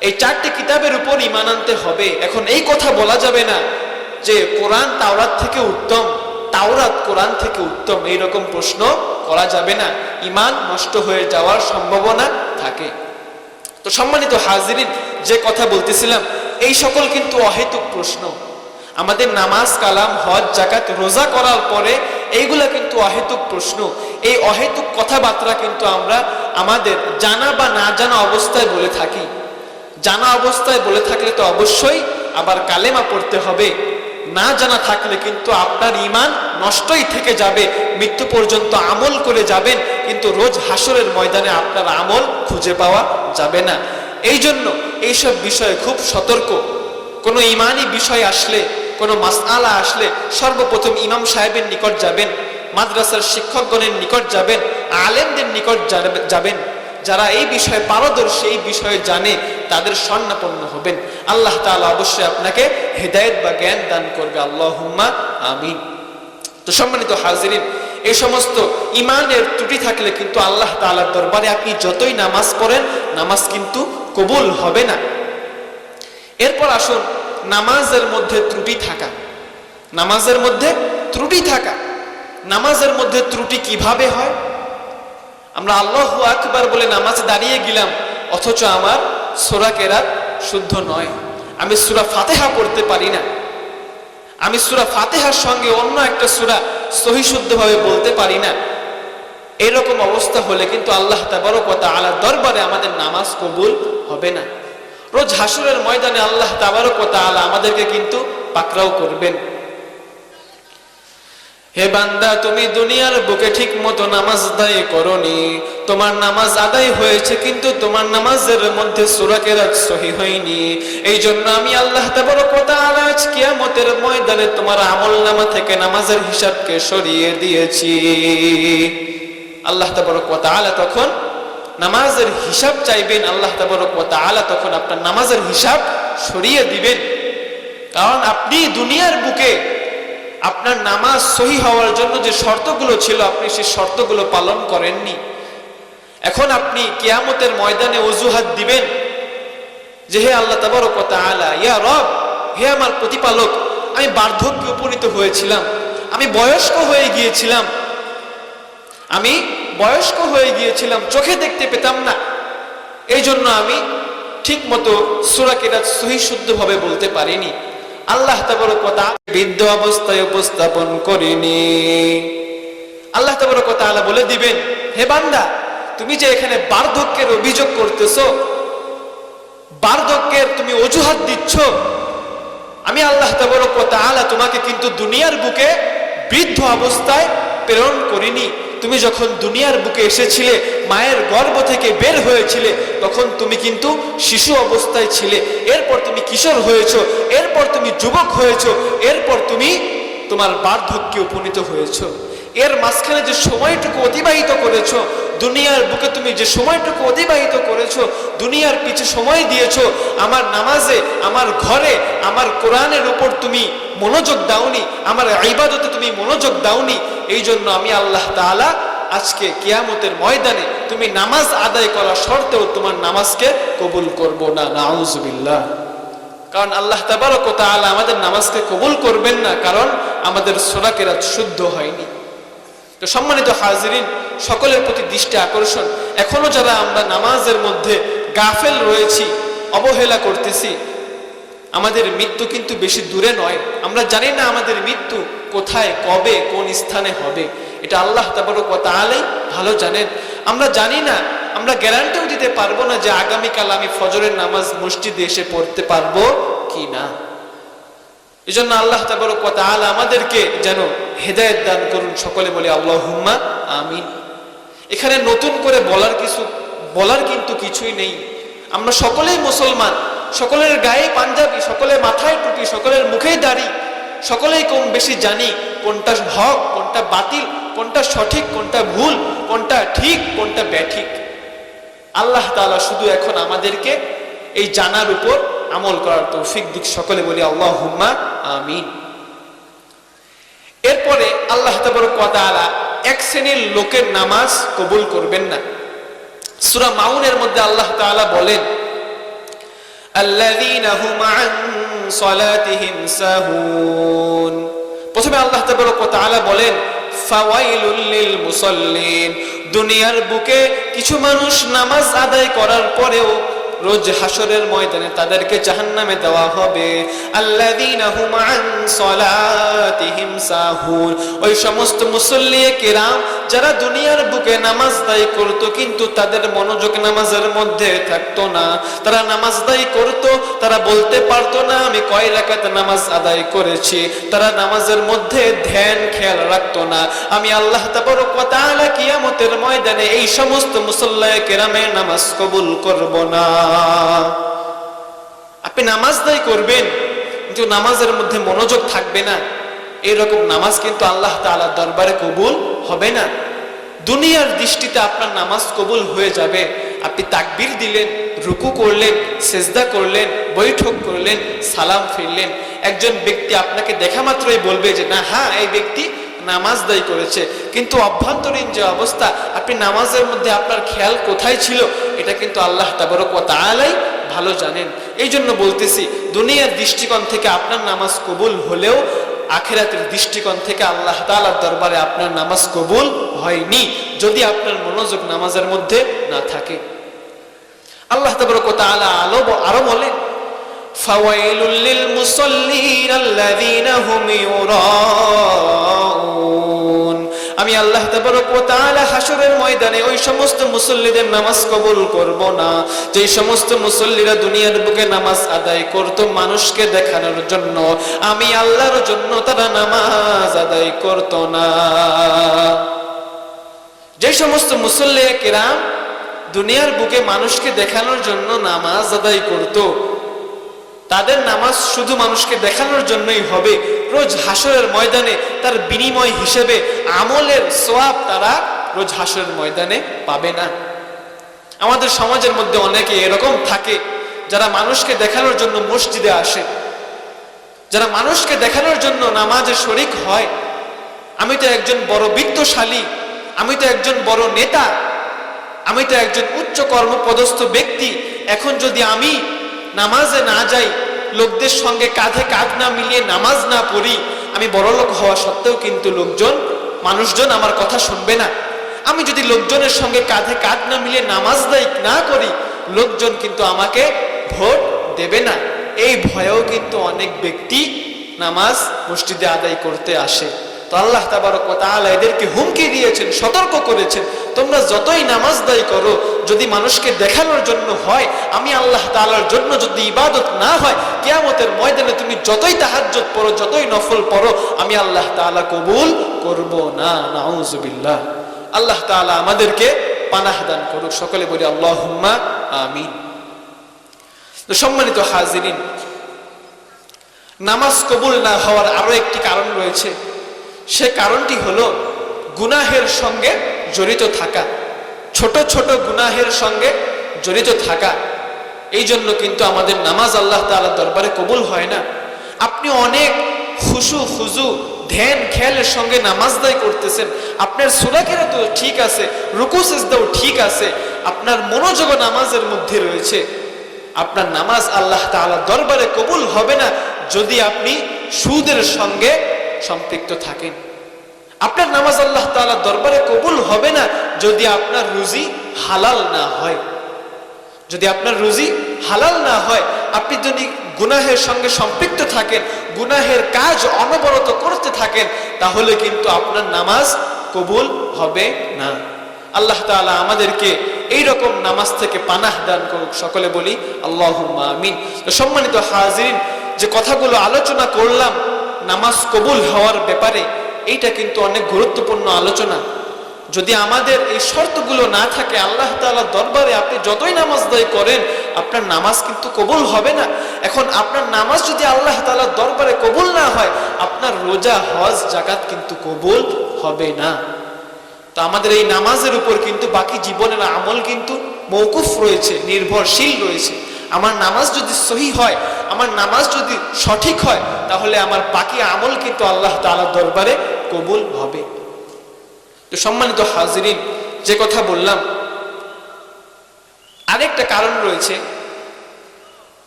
এই 4টি কিতাবের উপর ঈমান আনতে হবে। এখন এই কথা বলা যাবে না যে কোরআন তাওরাত থেকে উত্তম, তাওরাত কোরআন থেকে উত্তম, এইরকম প্রশ্ন করা যাবে না। ঈমান নষ্ট হয়ে যাওয়ার সম্ভাবনা থাকে। তো সম্মানিত হাজিরিন, যে কথা বলতেছিলাম, এই সকল কিন্তু অহেতুক প্রশ্ন। আমাদের নামাজ, কালাম, হজ, যাকাত, রোজা করার পরে এইগুলা কিন্তু অহেতুক প্রশ্ন। এই অহেতুক কথাবার্তা কিন্তু আমরা আমাদের জানা বা না জানা অবস্থায় বলে থাকি। জানা অবস্থায় বলে থাকলে তো অবশ্যই আবার কালেমা পড়তে হবে। না জানা থাকলে কিন্তু আপনার ঈমান নষ্টই থেকে যাবে, মৃত্যু পর্যন্ত আমল করে যাবেন, কিন্তু রোজ হাসরের ময়দানে আপনার আমল খুঁজে পাওয়া যাবে না। এই জন্য এইসব বিষয়ে খুব সতর্ক। কোনো ঈমানি বিষয় আসলে, কোনো মাসআলা আসলে সর্বপ্রথম ইমাম সাহেবের নিকট যাবেন, মাদ্রাসার শিক্ষকগণের নিকট যাবেন, আলেমদের নিকট যাবেন। যারা এই বিষয়ে পারদর্শী, এই বিষয়ে জানে, তাদের শরণাপন্ন হবেন। আল্লাহ তাআলা অবশ্যই আপনাকে হেদায়েত বা জ্ঞান দান করবে। আল্লাহুম্মা আমিন। তো সম্মানিত হাজিরিন, এই সমস্ত ঈমানের ত্রুটি থাকলে কিন্তু আল্লাহ তাআলার দরবারে আপনি যতই নামাজ পড়েন, নামাজ কিন্তু কবুল হবে না। এরপর আসুন নামাজের মধ্যে ত্রুটি থাকা। নামাজের মধ্যে ত্রুটি থাকা, নামাজের মধ্যে ত্রুটি কিভাবে হয়? আমরা আল্লাহু আকবার বলে নামাজে দাঁড়িয়ে গেলাম, অথচ আমার সূরা কেরাত শুদ্ধ নয়, আমি সূরা ফাতিহা পড়তে পারি না, আমি সূরা ফাতিহার সঙ্গে অন্য একটা সূরা সহি শুদ্ধভাবে বলতে পারি না। এরকম অবস্থা হলে কিন্তু আল্লাহ তাবারক ওয়া তাআলার দরবারে আমাদের নামাজ কবুল হবে না। রোজ হাসরের ময়দানে আল্লাহ তাবারক ওয়া তাআলা আমাদেরকে কিন্তু পাকড়াও করবেন। হে বান্দা, তুমি দুনিয়ার বুকে ঠিক মতো নামাজ আদায় করনি, তোমার নামাজ আদায় হয়েছে কিন্তু তোমার নামাজের মধ্যে সূরা কেরাত সহি হয়নি। এই জন্য আমি আল্লাহ তাবারক ওয়া তাআলা আজ কিয়ামতের ময়দানে তোমার আমলনামা থেকে নামাজের হিসাবকে সরিয়ে দিয়েছি। আল্লাহ তাবারক ওয়া তাআলা তখন নামাজের হিসাব চাইবেন, আল্লাহ তাবারক ওয়া তাআলা তখন আপনার নামাজের হিসাব সরিয়ে দিবেন। কারণ আপনি দুনিয়ার বুকে আপনার নামাজ সহি হওয়ার জন্য যে শর্তগুলো ছিল, আপনি সেই শর্তগুলো পালন করেননি। এখন আপনি কিয়ামতের ময়দানে অজুহাত দিবেন যে হে আল্লাহ তাবারক ওয়া তাআলা, ইয়া রব, হে আমার প্রতিপালক, আমি বার্ধক্যে উপনীত হয়েছিলাম, আমি বয়স্ক হয়ে গিয়েছিলাম, আমি বয়স্ক হয়ে গিয়েছিলাম, চোখে দেখতে পেতাম না, এই জন্য আমি ঠিক মতো সূরা কেরাত সহি শুদ্ধভাবে বলতে পারিনি। আল্লাহ তাবারক ওয়া তাআলা বৃদ্ধ অবস্থায় উপস্থাপন করিনি। আল্লাহ তাবারক ওয়া তাআলা বলে দিবেন, হে বান্দা, তুমি যে এখানে বার্ধক্যের অভিযোগ করতেছো, বার্ধক্যের তুমি অজুহাত দিচ্ছ, আমি আল্লাহ তাবারক ওয়া তাআলা তোমাকে কিন্তু দুনিয়ার বুকে বৃদ্ধ অবস্থায় প্রেরণ করিনি। তুমি যখন দুনিয়ার বুকে এসেছিলে, মায়ের গর্ভ থেকে বের হয়েছিলে, তখন তুমি কিন্তু শিশু অবস্থায় ছিলে, এরপর তুমি কিশোর হয়েছো, এরপর তুমি যুবক হয়েছো, এরপর তুমি তোমার বার্ধক্যে উপনীত হয়েছো। এর মাঝখানে যে সময়টুকু অতিবাহিত করেছো, দুনিয়ার বুকে তুমি যে সময়টুকু অতিবাহিত করেছো, দুনিয়ার পিছে সময় দিয়েছো, আমার নামাজে, আমার ঘরে, আমার কোরআনের উপর তুমি মনোযোগ দাওনি, আমার ইবাদতে তুমি মনোযোগ দাওনি। এই জন্য আমি আল্লাহ তাআলা আজকে কিয়ামতের ময়দানে তুমি নামাজ আদায় করা সত্ত্বেও তোমার নামাজকে কবুল করব না, নাউযুবিল্লাহ। কারণ আল্লাহ তাবারক ওয়া তাআলা আমাদের নামাজকে কবুল করবেন না, কারণ আমাদের সূরা কেরাত শুদ্ধ হয়নি। তো সম্মানিত হাজিরিন, সকলের প্রতি দৃষ্টি আকর্ষণ, এখনো যারা আমরা নামাজের মধ্যে গাফেল রয়েছি, অবহেলা করতেছি, আমাদের মৃত্যু কিন্তু বেশি দূরে নয়। আমরা জানি না আমাদের মৃত্যু কোথায়, কবে, কোন স্থানে হবে, এটা আল্লাহ তাবারক ওয়া তাআলাই ভালো জানেন। আমরা জানি না, আমরা গ্যারান্টিও দিতে পারবো না যে আগামীকাল আমি ফজরের নামাজ মসজিদে এসে পড়তে পারবো কি না। এই জন্য আল্লাহ তাবারক ওয়া তাআলা আমাদেরকে যেন হেদায়েত দান করুন। সকলে বলি আল্লাহুম্মা আমিন। এখানে নতুন করে বলার কিন্তু কিছুই নেই। আমরা সকলেই মুসলমান, সকলের গায়ে পাঞ্জাবি, সকলের মাথায় টুপি, সকলের মুখেই দাড়ি, সকলেই কম বেশি জানি কোনটা হক, কোনটা বাতিল, কোনটা সঠিক, কোনটা ভুল, কোনটা ঠিক, কোনটা ব্যাঠিক। আল্লাহ তাআলা শুধু এখন আমাদেরকে এই জানার উপর আমল করার তৌফিক দিক। সকলে বলি আল্লাহুম্মা আমিন। এরপরে আল্লাহ তাবারক ওয়া তাআলা এক শ্রেণীর লোকের নামাজ কবুল করবেন না। সূরা মাউনের মধ্যে আল্লাহ তাআলা বলেন, আল্লাযীনা হুম আন সালাতিহিম সাহুন। প্রথমে আল্লাহ তাবারক ওয়া তাআলা বলেন, ফাওয়াইলুল লিল মুসাল্লিন। দুনিয়ার বুকে কিছু মানুষ নামাজ আদায় করার পরেও রোজ হাসরের ময়দানে তাদেরকে জাহান্নামে দেওয়া হবে। আল্লাযীনা হুম আন সালাতিহিম সাহুন। ওই সমস্ত মুসল্লি কিরাম যারা দুনিয়ার বুকে নামাজ আদায় করত, কিন্তু তাদের মনোযোগ নামাজের মধ্যে থাকতো না। তারা নামাজ আদায় করত, তারা বলতে পারতো না আমি কয় রাকাত নামাজ আদায় করেছি। তারা নামাজের মধ্যে ধ্যান খেয়াল রাখতো না। আমি আল্লাহ তাবারক ওয়া তাআলা কিয়ামতের ময়দানে এই সমস্ত মুসল্লি কিরামের নামাজ কবুল করব না। আপনি নামাজ আদায় করবেন কিন্তু নামাজের মধ্যে মনোযোগ থাকবে না, এইরকম নামাজ কিন্তু আল্লাহ তাআলার দরবারে কবুল হবে না। দুনিয়ার দৃষ্টিতে আপনার নামাজ কবুল হয়ে যাবে, আপনি তাকবীর দিলেন, রুকু করলেন, সেজদা করলেন, বৈঠক করলেন, সালাম ফিরলেন। একজন ব্যক্তি আপনাকে দেখা মাত্রই বলবে যে না, হ্যাঁ, এই ব্যক্তি নামাজ আদায় করেছে, কিন্তু অভ্যন্তরীণ যে অবস্থা, আপনি নামাজের মধ্যে আপনার খেয়াল কোথায় ছিল, এটা কিন্তু আল্লাহ তাবারক ওয়া তাআলাই ভালো জানেন। এই জন্য বলতেছি, দুনিয়ার দৃষ্টিকোণ থেকে আপনার নামাজ কবুল হলেও আখিরাতের দৃষ্টিকোণ থেকে আল্লাহ তাআলার দরবারে আপনার নামাজ কবুল হয়নি, যদি আপনার মনোযোগ নামাজের মধ্যে না থাকে। আল্লাহ তাবারক ওয়া তাআলা আরো বলেন, ফাওয়াইলুল লিল মুসাল্লিন আল্লাযীনা হুম ইউরাউন। আমি আল্লাহ তাবারক ওয়া তাআলা হাশরের ময়দানে ওই সমস্ত মুসল্লিদের নামাজ কবুল করব না যে সমস্ত মুসল্লিরা দুনিয়ার বুকে নামাজ আদায় করত মানুষকে দেখানোর জন্য। আমি আল্লাহর জন্য তারা নামাজ আদায় করত না। যে সমস্ত মুসল্লি কিরাম দুনিয়ার বুকে মানুষকে দেখানোর জন্য নামাজ আদায় করত, তাদের নামাজ শুধু মানুষকে দেখানোর জন্যই হবে। রোজ হাশরের ময়দানে তার বিনিময় হিসেবে আমলের সওয়াব তারা রোজ হাশরের ময়দানে পাবে না। আমাদের সমাজের মধ্যে অনেকে এরকম থাকে যারা মানুষকে দেখানোর জন্য মসজিদে আসে, যারা মানুষকে দেখানোর জন্য নামাজে শরীক হয়। আমি তো একজন বড় বিত্তশালী, আমি তো একজন বড় নেতা, আমি তো একজন উচ্চ কর্মপদস্থ ব্যক্তি, এখন যদি আমি নামাজে না যাই, লোকদের সঙ্গে কাঁধে কাঁধ না মিলিয়ে নামাজ না পড়ি, আমি বড়লোক হওয়া সত্ত্বেও কিন্তু মানুষজন আমার কথা শুনবে না। আমি যদি লোকজনের সঙ্গে কাঁধে কাঁধ না মিলিয়ে নামাজ আদায় না করি, লোকজন কিন্তু আমাকে ভোট দেবে না। এই ভয়েও কিন্তু অনেক ব্যক্তি নামাজ মসজিদে আদায় করতে আসে। তো আল্লাহ তাবারক ওয়া তাআলা এদেরকে হুমকি দিয়েছেন, সতর্ক করেছেন, তোমরা যতই নামাজ আদায় করো, যদি মানুষকে দেখানোর জন্য হয়, আমি আল্লাহ তাআলার জন্য যদি ইবাদত না হয়, কিয়ামতের ময়দানে তুমি যতই তাহাজ্জুদ পড়ো, যতই নফল পড়ো, আমি আল্লাহ তাআলা কবুল করব না। নাউযুবিল্লাহ। আল্লাহ তাআলা আমাদেরকে পানাহ দান করুক। সকলে বলি আল্লাহুম্মা আমিন। তো সম্মানিত হাজিরিন, নামাজ কবুল না হওয়ার আরো একটি কারণ রয়েছে। সে কারণটি হলো গুনাহের সঙ্গে জড়িত থাকা, ছোট ছোট গুনাহের সঙ্গে জড়িত থাকা। এই জন্য কিন্তু আমাদের নামাজ আল্লাহ তাআলার দরবারে কবুল হয় না। আপনি অনেক খুশু খুজু ধ্যান খেয়ালের সঙ্গে নামাজ আদায় করতেছেন, আপনার সূরা কিরাত ঠিক আছে, রুকু সিজদাও ঠিক আছে, আপনার মনোযোগ নামাজের মধ্যে রয়েছে, আপনার নামাজ আল্লাহ তাআলার দরবারে কবুল হবে না যদি আপনি সুদের সঙ্গে সম্পৃক্ত থাকেন। আপনার নামাজ আল্লাহ তাআলার দরবারে কবুল হবে না যদি আপনার রুজি হালাল না হয়। যদি আপনার রুজি হালাল না হয়, আপনি যদি গুনাহের সঙ্গে সম্পৃক্ত থাকেন, গুনাহের কাজ অনবরত করতে থাকেন, তাহলে কিন্তু আপনার নামাজ কবুল হবে না। আল্লাহ তাআলা আমাদেরকে এই রকম নামাজ থেকে পানাহ দান করুক। সকলে বলি আল্লাহুম্মা আমিন। তো সম্মানিত হাজিরিন, যে কথাগুলো আলোচনা করলাম নামাজ কবুল হওয়ার ব্যাপারে, এইটা কিন্তু অনেক গুরুত্বপূর্ণ আলোচনা। যদি আমাদের এই শর্তগুলো না থাকে, আল্লাহ তাআলার দরবারে আপনি যতই নামাজ আদায় করেন, আপনার নামাজ কিন্তু কবুল হবে না। এখন আপনার নামাজ যদি আল্লাহ তাআলার দরবারে কবুল না হয়, আপনার রোজা, হজ, যাকাত কিন্তু কবুল হবে না। তো আমাদের এই নামাজের উপর কিন্তু বাকি জীবনের আমল কিন্তু মওকুফ রয়েছে, নির্ভরশীল রয়েছে। আমার নামাজ যদি সহি হয়, আমার নামাজ যদি সঠিক হয়, তাহলে আমার বাকি আমল কিন্তু আল্লাহ তাআলার দরবারে কবুল হবে। তো সম্মানিত হাজিরিন, যে কথা বললাম, আরেকটা কারণ রয়েছে।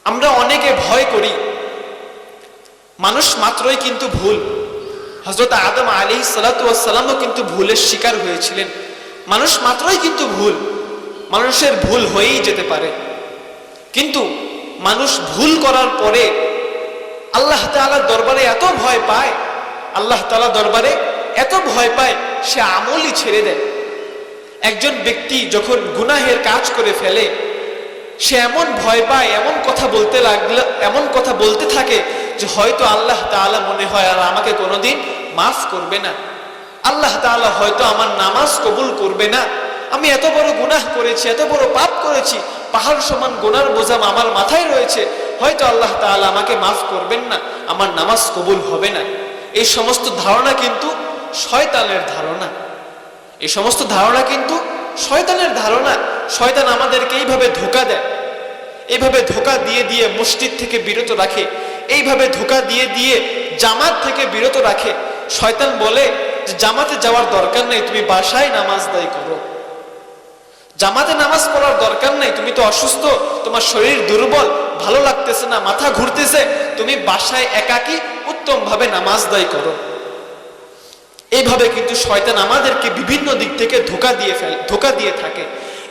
আমরা অনেকে ভয় করি, মানুষ মাত্রই কিন্তু ভুল। হযরত আদম আলাইহিস সালাতু ওয়াস সালামও কিন্তু ভুলের শিকার হয়েছিলেন। মানুষ মাত্রই কিন্তু ভুল, মানুষের ভুল হয়েই যেতে পারে। কিন্তু মানুষ ভুল করার পরে আল্লাহ তাআলার দরবারে এত ভয় পায়, আল্লাহ তাআলার দরবারে এত ভয় পায়, সে আমলই ছেড়ে দেয়। একজন ব্যক্তি যখন গুনাহের কাজ করে ফেলে, সে এমন ভয় পায়, এমন কথা বলতে থাকে যে হয়তো আল্লাহ তাআলা মনে হয় আর আমাকে কোনোদিন মাফ করবে না, আল্লাহ তাআলা হয়তো আমার নামাজ কবুল করবে না, আমি এত বড় গুনাহ করেছি, এত বড় পাপ করেছি, পাহাড় সমান গুনার বোঝা আমার মাথায় রয়েছে, হয়তো আল্লাহ তাআলা আমাকে মাফ করবেন না, আমার নামাজ কবুল হবে না। এই সমস্ত ধারণা কিন্তু শয়তানের ধারণা। এই সমস্ত ধারণা কিন্তু শয়তানের ধারণা। শয়তান আমাদেরকে এইভাবে ধোঁকা দেয়, এইভাবে ধোঁকা দিয়ে দিয়ে মসজিদ থেকে বিরত রাখে, এইভাবে ধোঁকা দিয়ে দিয়ে জামাত থেকে বিরত রাখে। শয়তান বলে যে জামাতে যাওয়ার দরকার নেই, তুমি বাসায় নামাজ আদায় করো। জামাতে নামাজ পড়ার দরকার নাই, তুমি তো অসুস্থ, তোমার শরীর দুর্বল, ভালো লাগতেছে না, মাথা ঘুরতেছে, তুমি বাসায় একাকী উত্তম ভাবে নামাজ আদায় করো। এইভাবে কিন্তু শয়তান আমাদেরকে বিভিন্ন দিক থেকে ধোঁকা দিয়ে থাকে।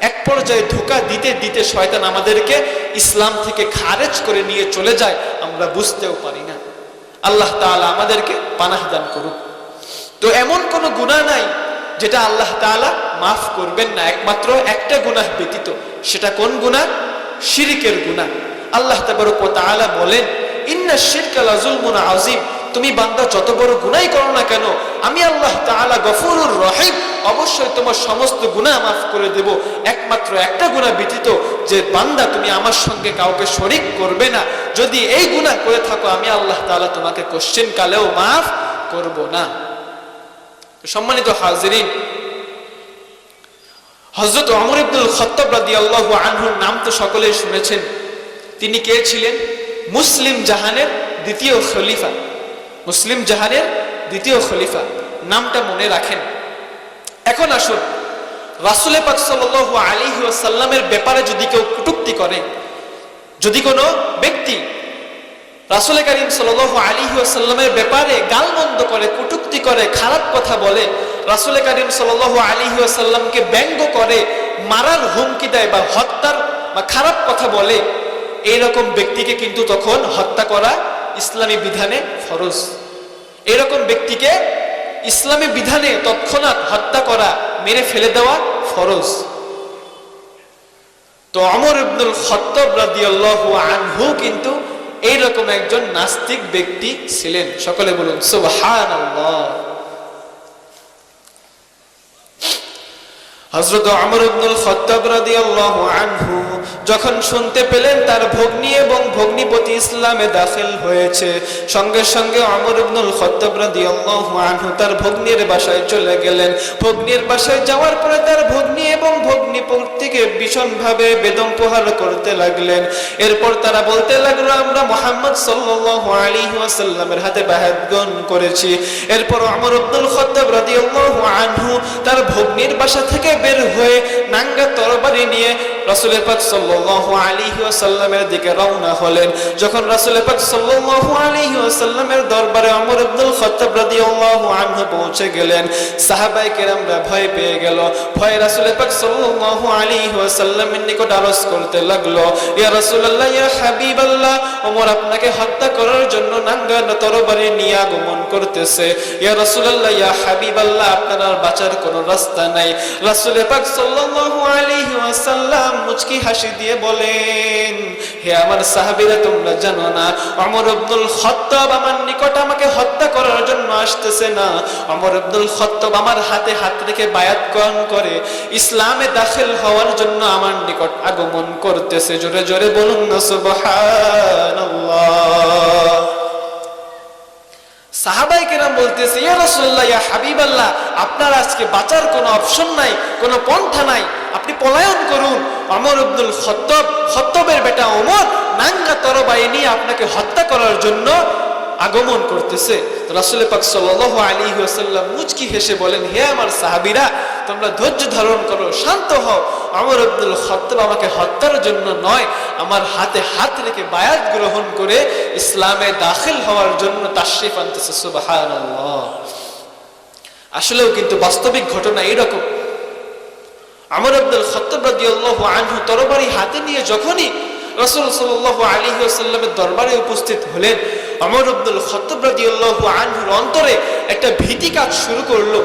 এক পর্যায়ে ধোঁকা দিতে দিতে শয়তান আমাদেরকে ইসলাম থেকে খারেজ করে নিয়ে চলে যায়, আমরা বুঝতেও পারি না। আল্লাহ তাআলা আমাদেরকে পানাহ দান করুক। তো এমন কোনো গুনাহ নাই যেটা আল্লাহ তাআলা মাফ করবেন না, একমাত্র একটা গুনাহ ব্যতীত। সেটা কোন গুনাহ? শিরকের গুনাহ। আল্লাহ তাবারক ওয়া তাআলা বলেন, ইন্নাশ শিরকা লাযুলমুন আযীম। তুমি বান্দা যত বড় গুনাহই করো না কেন, আমি আল্লাহ তাআলা গফুরুর রহিম, অবশ্যই তোমার সমস্ত গুনাহ মাফ করে দেব, একমাত্র একটা গুনাহ ব্যতীত, যে বান্দা তুমি আমার সঙ্গে কাউকে শরীক করবে না। যদি এই গুনাহ করে থাকো, আমি আল্লাহ তাআলা তোমাকে কোশ্চেন কালেও মাফ করব না। সম্মানিত হাজিরিন, হযরত ওমর ইবনুল খাত্তাব রাদিয়াল্লাহু আনহুর নাম তো সকলেই শুনেছেন। তিনি কে ছিলেন? মুসলিম জাহানের দ্বিতীয় খলিফা। মুসলিম জাহানের দ্বিতীয় খলিফা, নামটা মনে রাখেন। এখন আসুন, রাসূল পাক সাল্লাল্লাহু আলাইহি ওয়াসাল্লামের ব্যাপারে যদি কেউ কটূক্তি করে, যদি কোনো ব্যক্তি রাসূল করিম সাল্লাল্লাহু আলাইহি ওয়াসাল্লামের ব্যাপারে গালমন্দ করে, কটূক্তি করে, খারাপ কথা বলে, রাসূল করিম সাল্লাল্লাহু আলাইহি ওয়াসাল্লামকে ব্যঙ্গ করে, মারার হুমকি দেয় বা হত্যার বা খারাপ কথা বলে, এইরকম ব্যক্তিকে কিন্তু তখন হত্যা করা ইসলামী বিধানে ফরজ। এরকম ব্যক্তিকে ইসলামী বিধানে তৎক্ষণাৎ হত্যা করা, মেরে ফেলে দেওয়া ফরজ। তো ওমর ইবনুল খাত্তাব রাদিয়াল্লাহু আনহু কিন্তু এইরকম একজন নাস্তিক ব্যক্তি ছিলেন। সকলে বলুন সুবহানাল্লাহ। হযরত ওমর ইবনুল খাত্তাব রাদিয়াল্লাহু আনহু যখন শুনতে পেলেন তার ভগ্নী এবং ভগ্নীপতি ইসলামে দাখিল হয়েছে, সঙ্গে সঙ্গে ওমর ইবনুল খাত্তাব রাদিয়াল্লাহু আনহু তার ভগ্নীর বাসায় চলে গেলেন। ভগ্নীর বাসায় যাওয়ার পরে তার ভগ্নী এবং ভগ্নীপতিকে ভীষণভাবে বেদম প্রহার করতে লাগলেন। এরপর তারা বলতে লাগলো, আমরা মুহাম্মদ সাল্লাল্লাহু আলাইহি ওয়াসাল্লামের হাতে বায়াত গ্রহণ করেছি। এরপর ওমর ইবনুল খাত্তাব রাদিয়াল্লাহু আনহু তার ভগ্নীর বাসা থেকে বের হয়ে নাঙ্গা তরবারি নিয়ে রাসূল পাক সাল্লাল্লাহু আলাইহি ওয়াসাল্লামের দিকে রওনা হলেন। যখন রাসূল পাক সাল্লাল্লাহু আলাইহি ওয়াসাল্লামের দরবারে ওমর ইবনুল খাত্তাব রাদিয়াল্লাহু আনহু পৌঁছে গেলেন, সাহাবায়ে কেরামরা ভয় পেয়ে গেল। ভয়ে রাসূল পাক সাল্লাল্লাহু আলাইহি ওয়াসাল্লামের নিকট আরজ করতে লাগলো, ইয়া রাসূলুল্লাহ, ইয়া হাবিবাল্লাহ, ওমর আপনাকে হত্যা করার জন্য নাঙ্গা তরবারি নিয়ে আগমন করতেছে। ইয়া রাসূলুল্লাহ, ইয়া হাবিবাল্লাহ, আপনার আর বাঁচার কোনো রাস্তা নাই। রাসূল পাক সাল্লাল্লাহু আলাইহি ওয়াসাল্লাম মুচকি হাসি দিয়ে বলেন, হে আমার সাহাবীরা, তোমরা জানো না ওমর ইবনুল খাত্তাব আমার নিকট আমাকে হত্যা করার জন্য আসতেছে না। ওমর ইবনুল খাত্তাব আমার হাতে হাত রেখে বায়াত গ্রহণ করে ইসলামে দাখিল হওয়ার জন্য আমার নিকট আগমন করতেছে। জোরে জোরে বলুন না সুবহানাল্লাহ। সাহাবায়ে কেরাম বলতেছে, ইয়া রাসূলুল্লাহ, ইয়া হাবিবাল্লাহ, আপনার আজকে বাঁচার কোনো অপশন নাই, কোনো পন্থা নাই, আপনি পলায়ন করুন। ওমর ইবনুল খাত্তাবের বেটা ওমর নাঙ্গা তরবারি নিয়ে আপনাকে হত্যা করার জন্য আগমন করতেছে। রাসূল পাক সাল্লাল্লাহু আলাইহি ওয়াসাল্লাম মুচকি হেসে বলেন, হে আমার সাহাবীরা, তোমরা ধৈর্য ধারণ করো, শান্ত হও। ওমর ইবনুল খাত্তাব আমাকে হত্যার জন্য নয়, আমার হাতে হাত রেখে বায়াত গ্রহণ করে ইসলামে দাখিল হওয়ার জন্য তাশরীফ আনতেছে। সুবহানাল্লাহ। আসলেও কিন্তু বাস্তবিক ঘটনা এইরকম। ওমর ইবনুল খাত্তাব রাদিয়াল্লাহু আনহু তরবারি হাতে নিয়ে যখনই রাসূল সাল্লাল্লাহু আলাইহি ওয়াসাল্লামের দরবারে উপস্থিত হলেন, ওমর ইবনুল খাত্তাব রাদিয়াল্লাহু আনহুর অন্তরে একটা ভীতি কাজ শুরু করলো।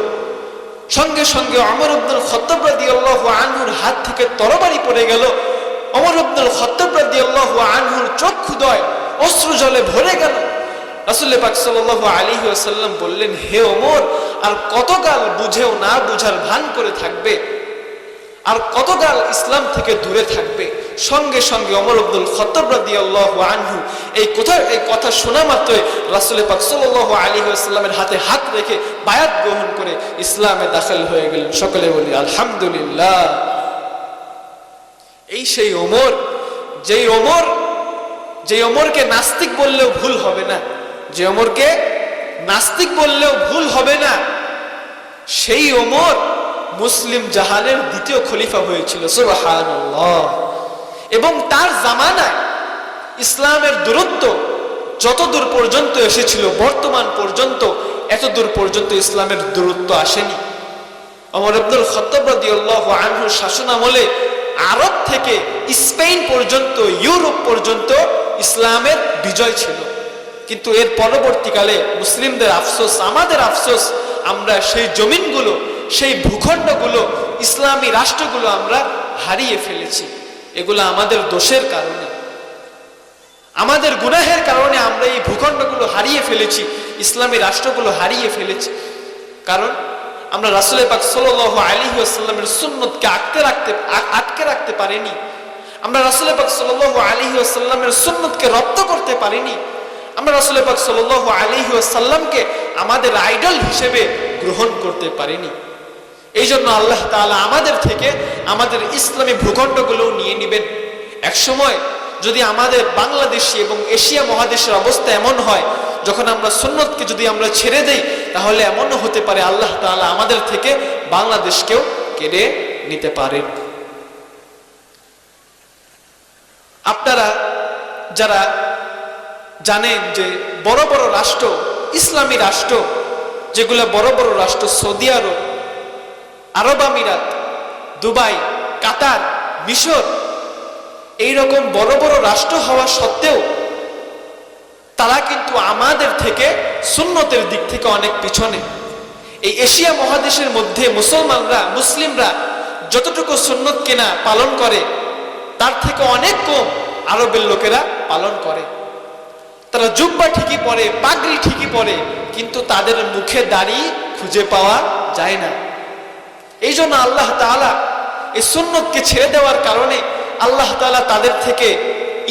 সঙ্গে সঙ্গে ওমর ইবনুল খাত্তাব রাদিয়াল্লাহু আনহুর হাত থেকে তরবারি পড়ে গেল। ওমর ইবনুল খাত্তাব রাদিয়াল্লাহু আনহুর চক্ষুদ্বয় অশ্রু জলে ভরে গেল। রাসূল পাক সাল্লাল্লাহু আলাইহি ওয়াসাল্লাম বললেন, হে ওমর, আর কতকাল বুঝেও না বুঝার ভান করে থাকবে, আর কতকাল ইসলাম থেকে দূরে থাকবে? সঙ্গে সঙ্গে ওমর ইবনুল খাত্তাব রাদিয়াল্লাহু আনহু এই কথা শোনা মাত্রই রাসূল পাক সাল্লাল্লাহু আলাইহি ওয়াসাল্লামের হাতে হাত রেখে বায়াত গ্রহণ করে ইসলামে দাখিল হয়ে গেলেন। সকলে বলি আলহামদুলিল্লাহ। এই সেই ওমর, যে ওমরকে নাস্তিক বললেও ভুল হবে না, যে ওমরকে নাস্তিক বললেও ভুল হবে না, সেই ওমর মুসলিম জাহানের দ্বিতীয় খলিফা হয়েছিল, সুবহানাল্লাহ। এবং তার জামানায় ইসলামের দূরত্ব যতদূর পর্যন্ত এসেছিল, বর্তমান পর্যন্ত এতদূর পর্যন্ত ইসলামের দূরত্ব আসেনি। ওমর ইবনুল খাত্তাব রাদিয়াল্লাহু আনহুর শাসন আমলে আরব থেকে স্পেন পর্যন্ত, ইউরোপ পর্যন্ত ইসলামের বিজয় ছিল। কিন্তু এর পরবর্তীকালে মুসলিমদের আফসোস, আমাদের আফসোস, আমরা সেই জমিনগুলো, সেই ভূখণ্ডগুলো, ইসলামী রাষ্ট্রগুলো আমরা হারিয়ে ফেলেছি। এগুলো আমাদের দোষের কারণে, আমাদের গুনাহের কারণে আমরা এই ভূখণ্ডগুলো হারিয়ে ফেলেছি, ইসলামী রাষ্ট্রগুলো হারিয়ে ফেলেছি। কারণ আমরা রাসূল পাক সাল্লাল্লাহু আলাইহি ওয়াসাল্লামের সুন্নতকে আটকে রাখতে পারিনি। আমরা রাসূল পাক সাল্লাল্লাহু আলাইহি ওয়াসাল্লামের সুন্নতকে রপ্ত করতে পারিনি। আমরা রাসূল পাক সাল্লাল্লাহু আলাইহি ওয়াসাল্লামকে আমাদের আইডল হিসেবে গ্রহণ করতে পারিনি। এই জন্য আল্লাহ তাআলা আমাদের থেকে আমাদের ইসলামী ভূখণ্ডগুলো নিয়ে নেবেন। এক সময় যদি আমাদের বাংলাদেশি এবং এশিয়া মহাদেশের অবস্থা এমন হয়, যখন আমরা সুন্নতকে যদি আমরা ছেড়ে দেই, তাহলে এমনও হতে পারে আল্লাহ তাআলা আমাদের থেকে বাংলাদেশকেও কেড়ে নিতে পারেন। আপনারা যারা জানেন যে বড় বড় রাষ্ট্র, ইসলামী রাষ্ট্র যেগুলো বড় বড় রাষ্ট্র, সৌদি আরব, আরব আমিরাত, দুবাই, কাতার, মিশর, এইরকম বড় বড় রাষ্ট্র হওয়া সত্ত্বেও তারা কিন্তু আমাদের থেকে সুন্নতের দিক থেকে অনেক পিছনে। এই এশিয়া মহাদেশের মধ্যে মুসলিমরা যতটুকু সুন্নতকে না পালন করে, তার থেকে অনেক কম আরবের লোকেরা পালন করে। তারা জুব্বা ঠিকই পরে, পাগড়ি ঠিকই পরে, কিন্তু তাদের মুখে দাড়ি খুঁজে পাওয়া যায় না। এই জন্য আল্লাহ তাআলা এই সুন্নতকে ছেড়ে দেওয়ার কারণে আল্লাহ তাআলা তাদের থেকে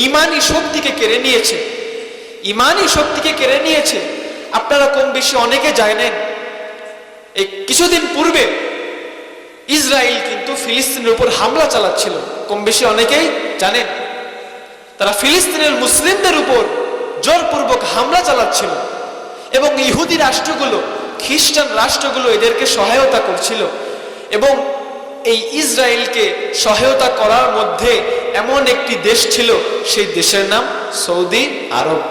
ঈমানী শক্তিকে কেড়ে নিয়েছে, ঈমানী শক্তিকে কেড়ে নিয়েছে। আপনারা কম বেশি অনেকে জানেন, এই কিছুদিন পূর্বে ইসরায়েল কিন্তু ফিলিস্তিনের উপর হামলা চালাচ্ছিল, কম বেশি অনেকেই জানেন। তারা ফিলিস্তিনের মুসলিমদের উপর জোরপূর্বক হামলা চালাচ্ছিল এবং ইহুদি রাষ্ট্রগুলো, খ্রিস্টান রাষ্ট্রগুলো এদেরকে সহায়তা করছিল। এবং এই ইসরায়েলকে সহায়তা করার মধ্যে এমন একটি দেশ ছিল, সেই দেশের নাম সৌদি আরব।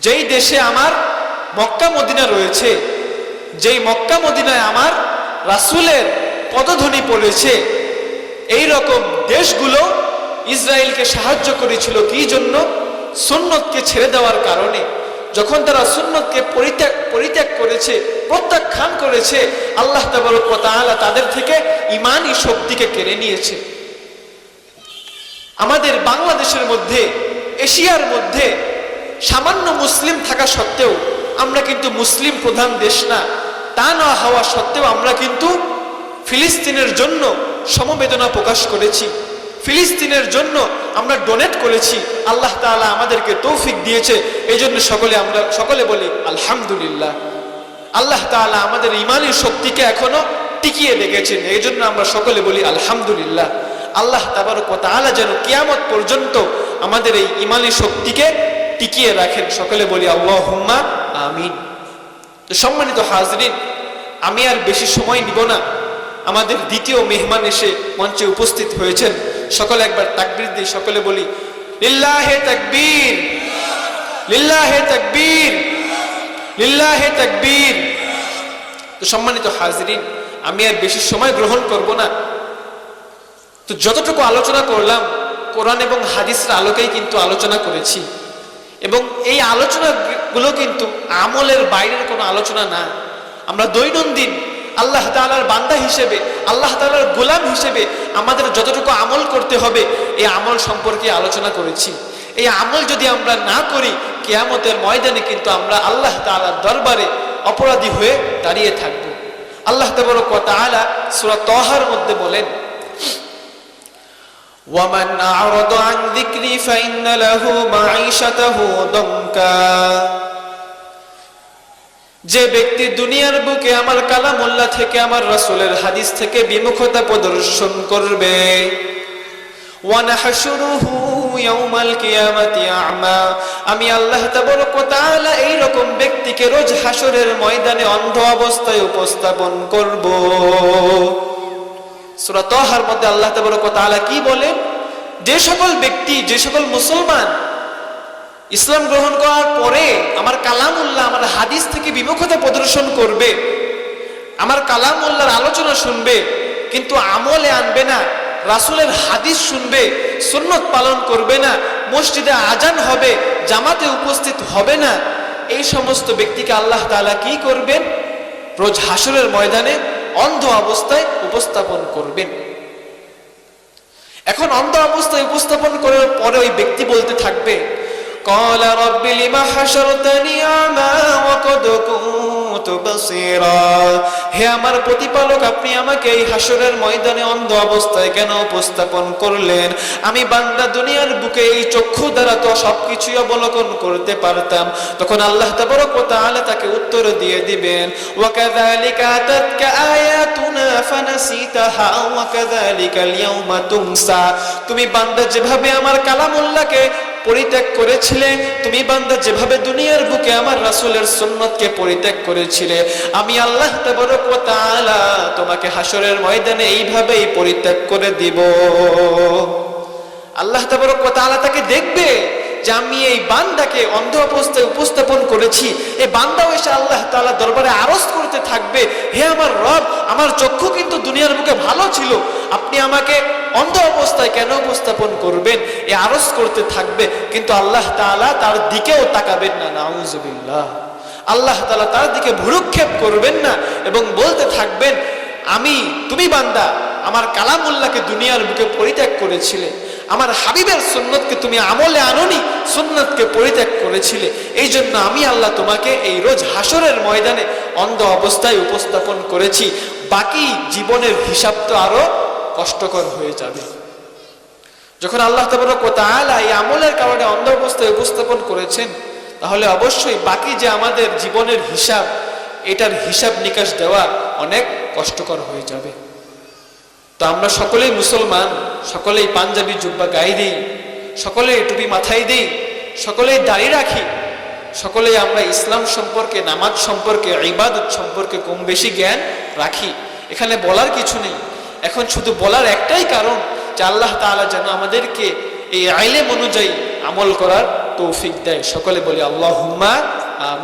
যেই দেশে আমার মক্কা মদিনা রয়েছে, যেই মক্কা মদিনায় আমার রাসূলের পদধ্বনি পড়েছে, এই রকম দেশগুলো ইসরায়েলকে সাহায্য করেছিল। কি জন্য? সুন্নতকে ছেড়ে দেওয়ার কারণে। যখন তারা সুন্নতকে পরিত্যাগ করেছে, প্রত্যাখ্যান করেছে, আল্লাহ তাবারক ওয়া তাআলা তাদের থেকে ঈমানী শক্তিকে কেড়ে নিয়েছে। আমাদের বাংলাদেশের মধ্যে, এশিয়ার মধ্যে সামান্য মুসলিম থাকা সত্ত্বেও আমরা কিন্তু মুসলিম প্রধান দেশ না। তা না হওয়া সত্ত্বেও আমরা কিন্তু ফিলিস্তিনের জন্য সমবেদনা প্রকাশ করেছি, ফিলিস্তিনের জন্য আমরা ডোনেট করেছি। আল্লাহ তাআলা আমাদেরকে তৌফিক দিয়েছে, এই জন্য সকলে বলি আলহামদুলিল্লাহ। আল্লাহ তাআলা আমাদের ঈমানী শক্তিকে এখনো টিকিয়ে রেখেছেন, এই জন্য আমরা সকলে বলি আলহামদুলিল্লাহ। আল্লাহ তাবারক ওয়া তাআলা যেন কিয়ামত পর্যন্ত আমাদের এই ঈমানী শক্তিকে টিকিয়ে রাখেন, সকলে বলি আল্লাহুম্মা আমিন। তো সম্মানিত হাজরিন, আমি আর বেশি সময় নিব না। আমাদের দ্বিতীয় মেহমান এসে মঞ্চে উপস্থিত হয়েছেন। সকলে একবার তাকবীর দিই, সকলে বলি লিল্লাহে তাকবীর, লিল্লাহে তাকবীর, লিল্লাহে তাকবীর। তো সম্মানিত হাজরিন, আমি আর বেশি সময় গ্রহণ করব না। তো যতটুকু আলোচনা করলাম, কোরআন এবং হাদিসের আলোকেই কিন্তু আলোচনা করেছি। এবং এই আলোচনাগুলো কিন্তু আমলের বাইরের কোনো আলোচনা না। আমরা দৈনন্দিন আল্লাহ তাআলার বান্দা হিসেবে, আল্লাহ তাআলার গোলাম হিসেবে আমাদের যতটুকু আমল করতে হবে, এই আমল সম্পর্কে আলোচনা করেছি। এই আমল যদি আমরা না করি, কিয়ামতের ময়দানে কিন্তু আমরা আল্লাহ তাআলার দরবারে অপরাধী হয়ে দাঁড়িয়ে থাকব। আল্লাহ তাবারক ওয়া তাআলা সূরা তাহার মধ্যে বলেন, وَمَنْ أَعْرَضَ عَنْ ذِكْرِي فَإِنَّ لَهُ مَعِيشَتَهُ ضَنْكًا। যে ব্যক্তি দুনিয়ার বুকে আমার কালামুল্লাহ থেকে, আমার রাসূলের হাদিস থেকে বিমুখতা প্রদর্শন করবে, ওয়ানাহশুরুহু ইয়াউমাল কিয়ামাতি আ'মা, আমি আল্লাহ তাবারক ওয়া তাআলা এই রকম ব্যক্তিকে রোজ হাসরের ময়দানে অন্ধ অবস্থায় উপস্থাপন করব। সূরা তাহার মধ্যে আল্লাহ তাবারক ওয়া তাআলা কি বলেন? যে সকল ব্যক্তি, যে সকল মুসলমান ইসলাম গ্রহণ করার পরে আমার কালামুল্লাহ, আমার হাদিস থেকে বিমুখতা প্রদর্শন করবে, আমার কালামুল্লাহর আলোচনা শুনবে কিন্তু আমলে আনবে না, রাসূলের হাদিস শুনবে, সুন্নত পালন করবে না, মসজিদে আজান হবে, জামাতে উপস্থিত হবে না, এই সমস্ত ব্যক্তিকে আল্লাহ তাআলা কি করবেন? রোজ হাসরের ময়দানে অন্ধ অবস্থায় উপস্থাপন করবেন। এখন অন্ধ অবস্থায় উপস্থাপন করার পরে ওই ব্যক্তি বলতে থাকবে, قال رب لما حشرتني أعمى وقد كنت بصيرا, হে আমার প্রতিপালক, আপনি আমাকে এই হাসরের ময়দানে অন্ধ অবস্থায় কেন উপস্থাপন করলেন? আমি বান্দা দুনিয়ার বুকে এই চক্ষু দ্বারা তো সবকিছুই অবলোকন করতে পারতাম। তখন আল্লাহ তাবারক ওয়া তাআলা তাকে উত্তর দিয়ে দিবেন, ওয়াকাযালিকা আতাতকা আয়াতুনা ফানাসিতাহা ওয়াকাযালিকাল ইয়াউমা তুনসা, তুমি বান্দা যেভাবে আমার কালামুল্লাহকে পরিত্যাগ করেছিলে, তুমি বান্দা যেভাবে দুনিয়ার বুকে আমার রাসূলের সুন্নতকে পরিত্যাগ করেছিলে, আমি আল্লাহ তাবারক ওয়া তাআলা তোমাকে হাসরের ময়দানে এইভাবেই পরিত্যাগ করে দিব। আল্লাহ তাবারক ওয়া তাআলা তাকে দেখবে যে আমি এই বান্দাকে অন্ধ অবস্থায় উপস্থাপন করেছি। এই বান্দাও এসে আল্লাহ তাআলা দরবারে আরজ করতে থাকবে, হে আমার রব, আমার চক্ষু কিন্তু দুনিয়ার বুকে ভালো ছিল, আপনি আমাকে অন্ধ অবস্থায় কেন উপস্থাপন করবেন? এই আরজ করতে থাকবে, কিন্তু আল্লাহ তাআলা তার দিকেও তাকাবেন না। নাউযুবিল্লাহ। আল্লাহ তাআলা তার দিকে ভ্রুক্ষেপ করবেন না এবং বলতে থাকবেন, তুমি বান্দা আমার কালামুল্লাহকে দুনিয়ার বুকে পরিত্যাগ করেছিলে, আমার হাবিবের সুন্নতকে তুমি আমলে আনোনি, সুন্নতকে পরিত্যাগ করেছিলে, এই জন্য আমি আল্লাহ তোমাকে এই রোজ হাসরের ময়দানে অন্ধ অবস্থায় উপস্থাপন করেছি। বাকি জীবনের হিসাব তো আরো কষ্টকর হয়ে যাবে। যখন আল্লাহ তাবারক ওয়া তাআলা এই আমলের কারণে অন্ধ অবস্থায় উপস্থাপন করেছেন, তাহলে অবশ্যই বাকি যে আমাদের জীবনের হিসাব, এটার হিসাব নিকাশ দেওয়া অনেক কষ্টকর হয়ে যাবে। তো আমরা সকলেই মুসলমান, সকলেই পাঞ্জাবি জুব্বা গায়ে দিই, সকলেই টুপি মাথায় দিই, সকলেই দাড়ি রাখি, সকলেই আমরা ইসলাম সম্পর্কে, নামাজ সম্পর্কে, ইবাদত সম্পর্কে কম বেশি জ্ঞান রাখি। এখানে বলার কিছু নেই, এখন শুধু বলার একটাই কারণ যে আল্লাহ তাআলা যেন আমাদেরকে এই ইলম অনুযায়ী আমল করার তৌফিক দেয়। সকলে বলি আল্লাহুম্মা